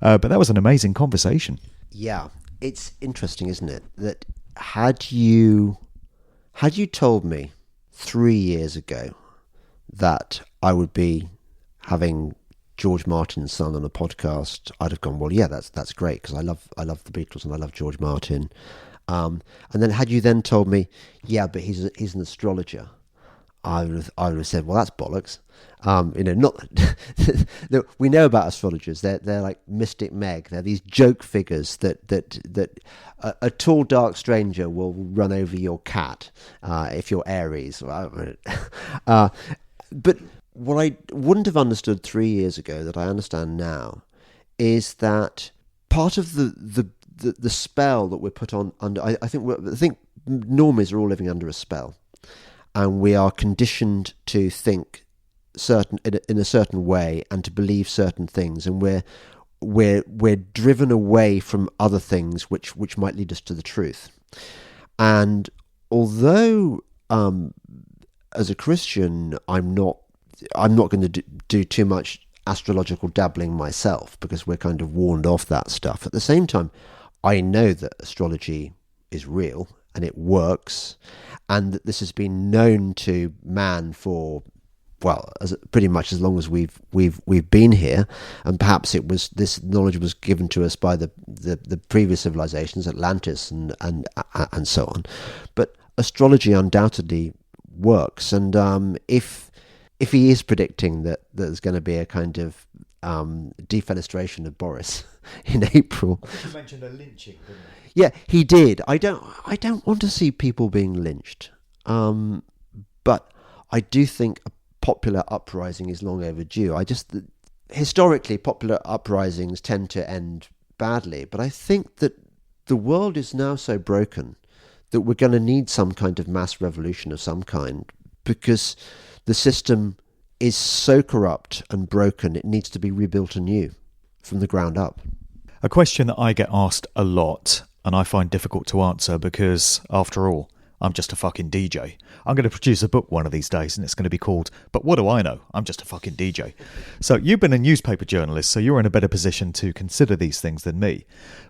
But that was an amazing conversation. Yeah, it's interesting, isn't it, that had you told me 3 years ago that I would be having George Martin's son on a podcast, I'd have gone, well, yeah, that's great, because I love the Beatles and I love George Martin. And then had you then told me, yeah, but he's an astrologer, I would have said, well, that's bollocks. Not we know about astrologers. They're like Mystic Meg. They're these joke figures that a tall dark stranger will run over your cat if you're Aries. But what I wouldn't have understood 3 years ago that I understand now is that part of the spell that we're put on under. I think normies are all living under a spell, and we are conditioned to think in a certain way and to believe certain things, and we're driven away from other things which might lead us to the truth. And although as a Christian I'm not going to do too much astrological dabbling myself, because we're kind of warned off that stuff, at the same time I know that astrology is real and it works, and that this has been known to man for, well, pretty much as long as we've been here, and perhaps this knowledge was given to us by the previous civilizations, Atlantis and so on. But astrology undoubtedly works, and if he is predicting that there's going to be a kind of defenestration of Boris in April. I think you mentioned a lynching, didn't you? Yeah, he did. I don't want to see people being lynched, but I do think a popular uprising is long overdue. Historically, popular uprisings tend to end badly, but I think that the world is now so broken that we're going to need some kind of mass revolution of some kind, because the system is so corrupt and broken, it needs to be rebuilt anew from the ground up. A question that I get asked a lot, and I find difficult to answer, because, after all, I'm just a fucking DJ. I'm going to produce a book one of these days, and it's going to be called But What Do I Know? I'm Just a Fucking DJ. So you've been a newspaper journalist, so you're in a better position to consider these things than me.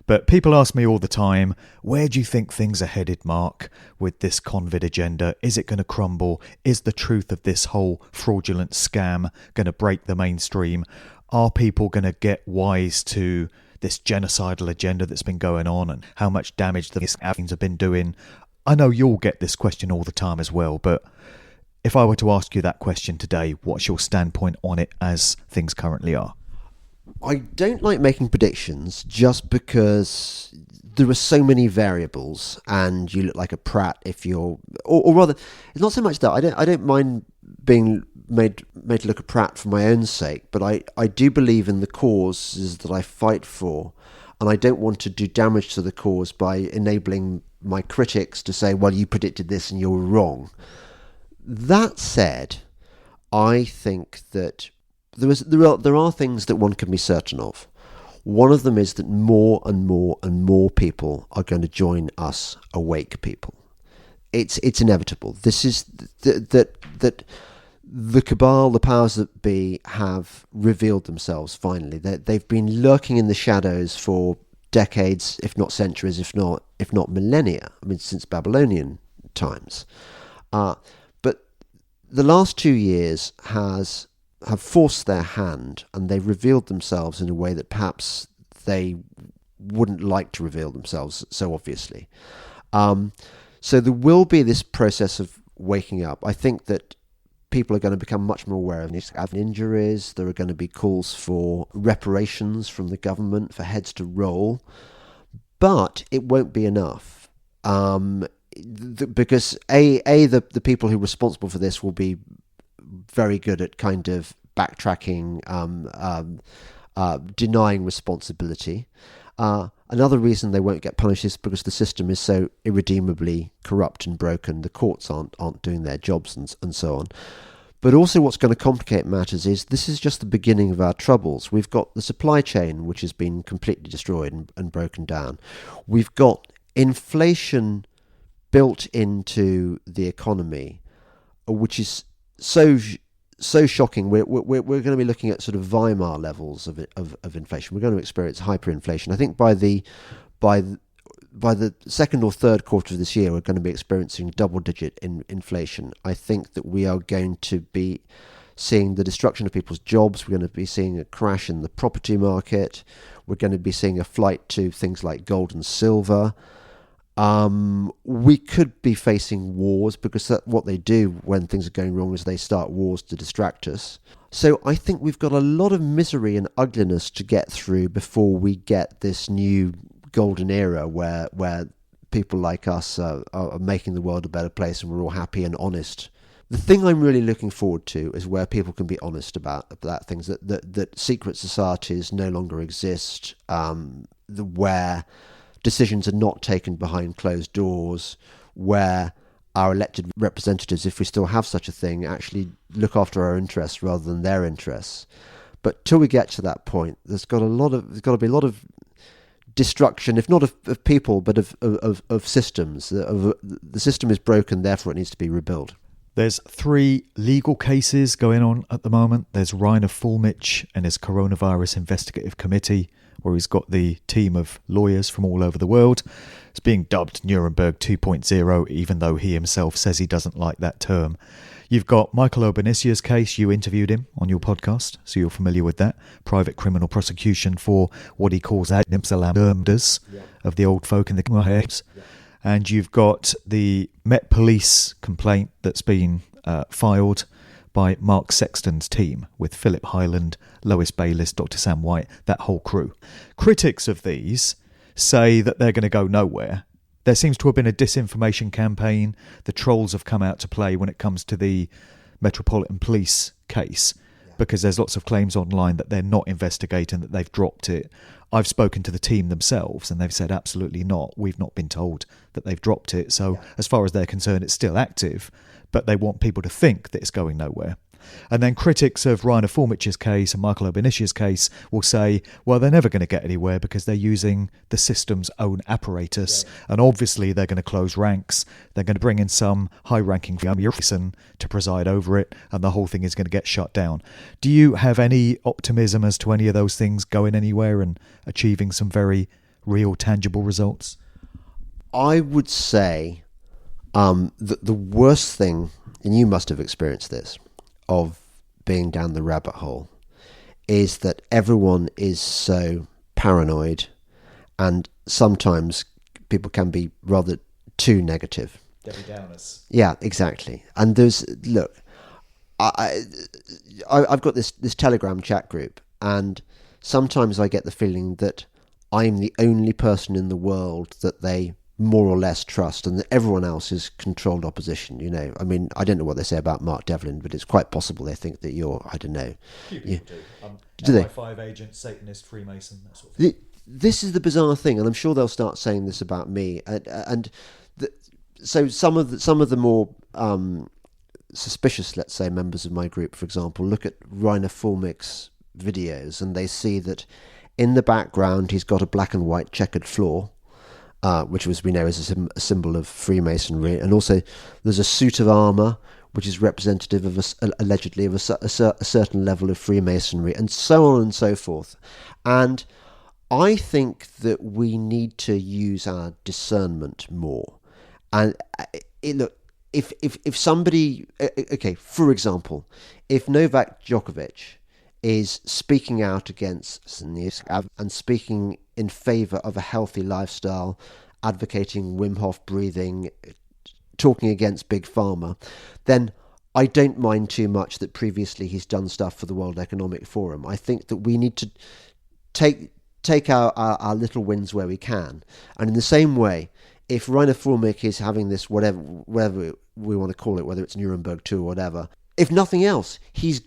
But people ask me all the time, where do you think things are headed, Mark, with this COVID agenda? Is it going to crumble? Is the truth of this whole fraudulent scam going to break the mainstream? Are people going to get wise to this genocidal agenda that's been going on, and how much damage the Afghans have been doing? I know you'll get this question all the time as well, but if I were to ask you that question today, what's your standpoint on it as things currently are? I don't like making predictions just because there are so many variables, and you look like a prat if you're, or rather, it's not so much that I don't mind being made to look a prat for my own sake, but I do believe in the causes that I fight for, and I don't want to do damage to the cause by enabling my critics to say, well, you predicted this and you're wrong. That said, I think that there are things that one can be certain of. One of them is that more and more and more people are going to join us awake people. It's inevitable. This is that the cabal, the powers that be, have revealed themselves finally. They've been lurking in the shadows for decades, if not centuries, if not millennia. I mean, since Babylonian times. But the last 2 years have forced their hand, and they've revealed themselves in a way that perhaps they wouldn't like to reveal themselves so obviously. So there will be this process of waking up. I think that people are going to become much more aware of injuries. There are going to be calls for reparations from the government, for heads to roll. But it won't be enough. Because the people who are responsible for this will be very good at kind of backtracking, denying responsibility. Another reason they won't get punished is because the system is so irredeemably corrupt and broken. The courts aren't doing their jobs and so on. But also what's going to complicate matters is this is just the beginning of our troubles. We've got the supply chain, which has been completely destroyed and broken down. We've got inflation built into the economy, which is so shocking. We're going to be looking at sort of Weimar levels of inflation. We're going to experience hyperinflation. I think by the second or third quarter of this year, we're going to be experiencing double-digit inflation. I think that we are going to be seeing the destruction of people's jobs. We're going to be seeing a crash in the property market. We're going to be seeing a flight to things like gold and silver. We could be facing wars, because what they do when things are going wrong is they start wars to distract us. So I think we've got a lot of misery and ugliness to get through before we get this new golden era where people like us are making the world a better place and we're all happy and honest. The thing I'm really looking forward to is where people can be honest about things, that secret societies no longer exist, where decisions are not taken behind closed doors, where our elected representatives, if we still have such a thing, actually look after our interests rather than their interests. But till we get to that point, there's got to be a lot of destruction, if not of people, but of systems. The system is broken, therefore it needs to be rebuilt. There's 3 legal cases going on at the moment. There's Rainer Fulmich and his Coronavirus Investigative Committee, where he's got the team of lawyers from all over the world. It's being dubbed Nuremberg 2.0, even though he himself says he doesn't like that term. You've got Michael Obanisia's case. You interviewed him on your podcast, so you're familiar with that. Private criminal prosecution for what he calls murders of the old folk in the heads. And you've got the Met Police complaint that's been filed by Mark Sexton's team with Philip Hyland, Lois Bayliss, Dr. Sam White, that whole crew. Critics of these say that they're going to go nowhere. There seems to have been a disinformation campaign. The trolls have come out to play when it comes to the Metropolitan Police case, because there's lots of claims online that they're not investigating, that they've dropped it. I've spoken to the team themselves and they've said absolutely not. We've not been told that they've dropped it. So as far as they're concerned, it's still active, but they want people to think that it's going nowhere. And then critics of Rainer Fulmich's case and Michael Obanisia's case will say, well, they're never going to get anywhere because they're using the system's own apparatus. And obviously they're going to close ranks. They're going to bring in some high-ranking person to preside over it, and the whole thing is going to get shut down. Do you have any optimism as to any of those things going anywhere and achieving some very real, tangible results? I would say that the worst thing, and you must have experienced this, of being down the rabbit hole, is that everyone is so paranoid, and sometimes people can be rather too negative. Debbie Downers. Yeah, exactly. And I've got this Telegram chat group, and sometimes I get the feeling that I'm the only person in the world that they more or less trust, and that everyone else is controlled opposition. I mean, I don't know what they say about Mark Devlin, but it's quite possible they think that you're, I don't know. Few people do. Do they? MI5 agent, Satanist, Freemason, that sort of thing. This is the bizarre thing, and I'm sure they'll start saying this about me. So some of the more suspicious, let's say, members of my group, for example, look at Rainer Fulmich's videos, and they see that in the background he's got a black and white checkered floor, which we know is a symbol of Freemasonry, and also there's a suit of armour which is representative of allegedly of a certain level of Freemasonry, and so on and so forth. And I think that we need to use our discernment more. And look, if somebody, okay, for example, if Novak Djokovic is speaking out against and speaking in favour of a healthy lifestyle, advocating Wim Hof breathing, talking against Big Pharma, then I don't mind too much that previously he's done stuff for the World Economic Forum. I think that we need to take our little wins where we can. And in the same way, if Rainer Fulmich is having this, whatever we want to call it, whether it's Nuremberg 2 or whatever, if nothing else, he's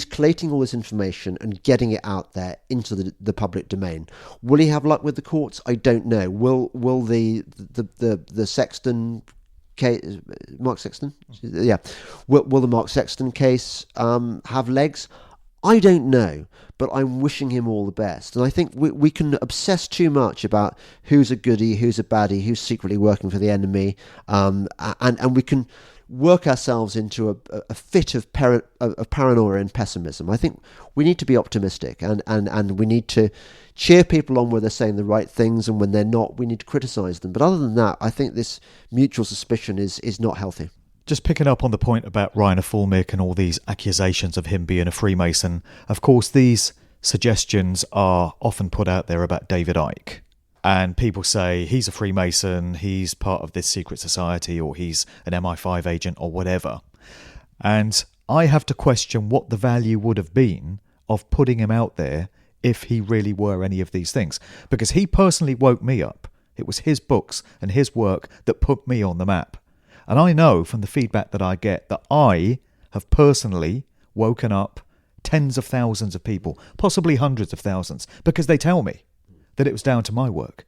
collating all this information and getting it out there into the public domain. Will he have luck with the courts? I don't know. Will the Sexton case, Mark Sexton? Yeah. Will the Mark Sexton case have legs? I don't know, but I'm wishing him all the best. And I think we can obsess too much about who's a goodie, who's a baddie, who's secretly working for the enemy, and we can work ourselves into a fit of paranoia and pessimism. I think we need to be optimistic, and we need to cheer people on when they're saying the right things, and when they're not, we need to criticise them. But other than that, I think this mutual suspicion is not healthy. Just picking up on the point about Rainer Fulmich and all these accusations of him being a Freemason, of course these suggestions are often put out there about David Icke. And people say he's a Freemason, he's part of this secret society, or he's an MI5 agent or whatever. And I have to question what the value would have been of putting him out there if he really were any of these things. Because he personally woke me up. It was his books and his work that put me on the map. And I know from the feedback that I get that I have personally woken up tens of thousands of people, possibly hundreds of thousands, because they tell me that it was down to my work.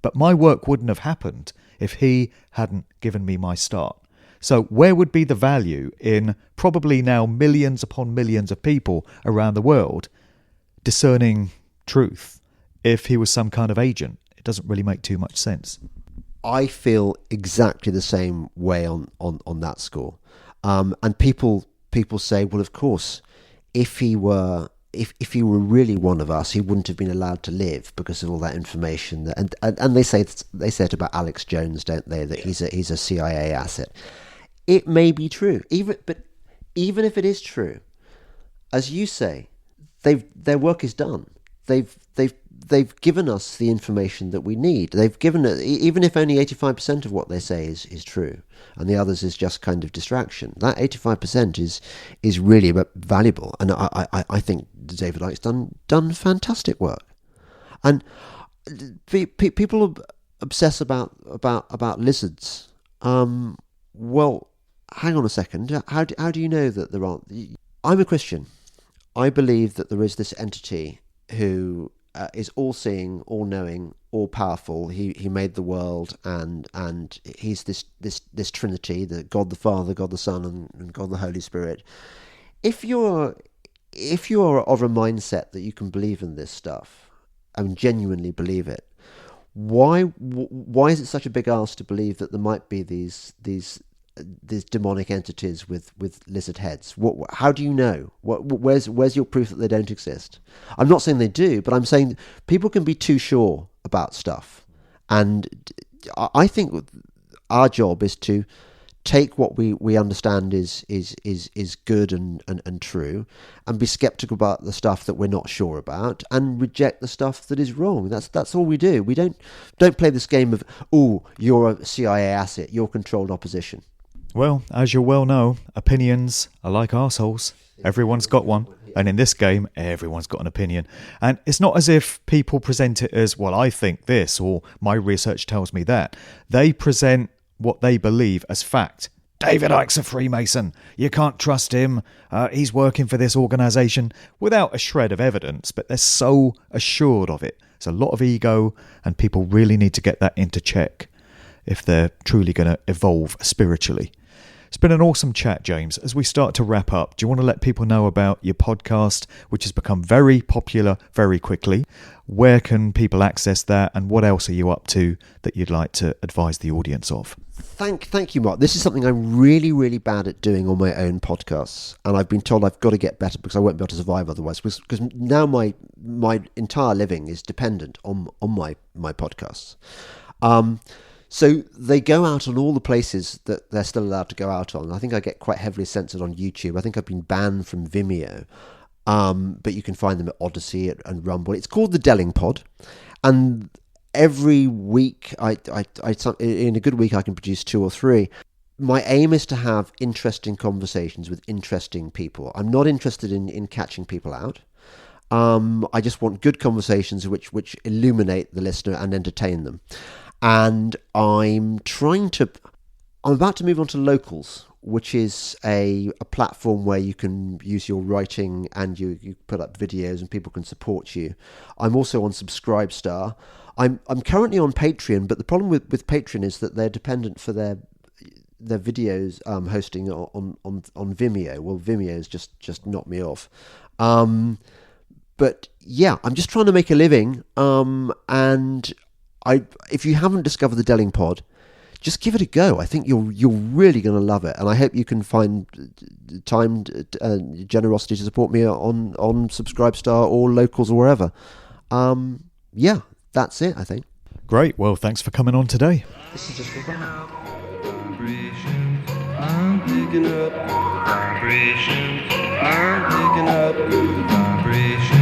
But my work wouldn't have happened if he hadn't given me my start. So where would be the value in probably now millions upon millions of people around the world discerning truth if he was some kind of agent? It doesn't really make too much sense. I feel exactly the same way on that score. And people say, well, of course, if he were really one of us, he wouldn't have been allowed to live because of all that information. And they say it about Alex Jones, don't they? That he's a CIA asset. It may be true, but even if it is true, as you say, their work is done. They've given us the information that we need. They've given it, even if only 85% of what they say is true, and the others is just kind of distraction. That 85% is really valuable, and I think David Icke's done fantastic work. And people obsess about lizards. Well, hang on a second. How do you know that there aren't? I'm a Christian. I believe that there is this entity who is all-seeing, all-knowing, all-powerful. He made the world, and he's this Trinity: the God the Father, God the Son, and God the Holy Spirit. If you're of a mindset that you can believe in this stuff, and genuinely believe it, why is it such a big ask to believe that there might be these demonic entities with lizard heads? How do you know? Where's your proof that they don't exist? I'm not saying they do, but I'm saying people can be too sure about stuff, and I think our job is to take what we understand is good and true, and be skeptical about the stuff that we're not sure about, and reject the stuff that is wrong. That's all we do. We don't play this game of, oh, you're a CIA asset, you're controlled opposition. Well, as you well know, opinions are like arseholes. Everyone's got one. And in this game, everyone's got an opinion. And it's not as if people present it as, well, I think this, or my research tells me that. They present what they believe as fact. David Icke's a Freemason. You can't trust him. He's working for this organisation, without a shred of evidence, but they're so assured of it. It's a lot of ego, and people really need to get that into check if they're truly going to evolve spiritually. It's been an awesome chat, James. As we start to wrap up, do you want to let people know about your podcast, which has become very popular very quickly? Where can people access that, and what else are you up to that you'd like to advise the audience of? Thank you, Mark. This is something I'm really, really bad at doing on my own podcasts, and I've been told I've got to get better because I won't be able to survive otherwise. Because now my entire living is dependent on my podcasts. So they go out on all the places that they're still allowed to go out on. I think I get quite heavily censored on YouTube. I think I've been banned from Vimeo. But you can find them at Odyssey and Rumble. It's called the Delingpod. And every week, in a good week, I can produce 2 or 3. My aim is to have interesting conversations with interesting people. I'm not interested in catching people out. I just want good conversations which illuminate the listener and entertain them. And I'm about to move on to Locals, which is a platform where you can use your writing and you put up videos and people can support you. I'm also on Subscribestar. I'm currently on Patreon, but the problem with Patreon is that they're dependent for their videos hosting on Vimeo. Well, Vimeo's just knocked me off. But yeah, I'm just trying to make a living, and if you haven't discovered the Delingpod, just give it a go. I think you're really going to love it, and I hope you can find time, generosity to support me on Subscribestar or Locals or wherever. Yeah, that's it, I think. Great. Well, thanks for coming on today. This is just for fun. I'm picking up good vibrations. I'm picking up good vibrations.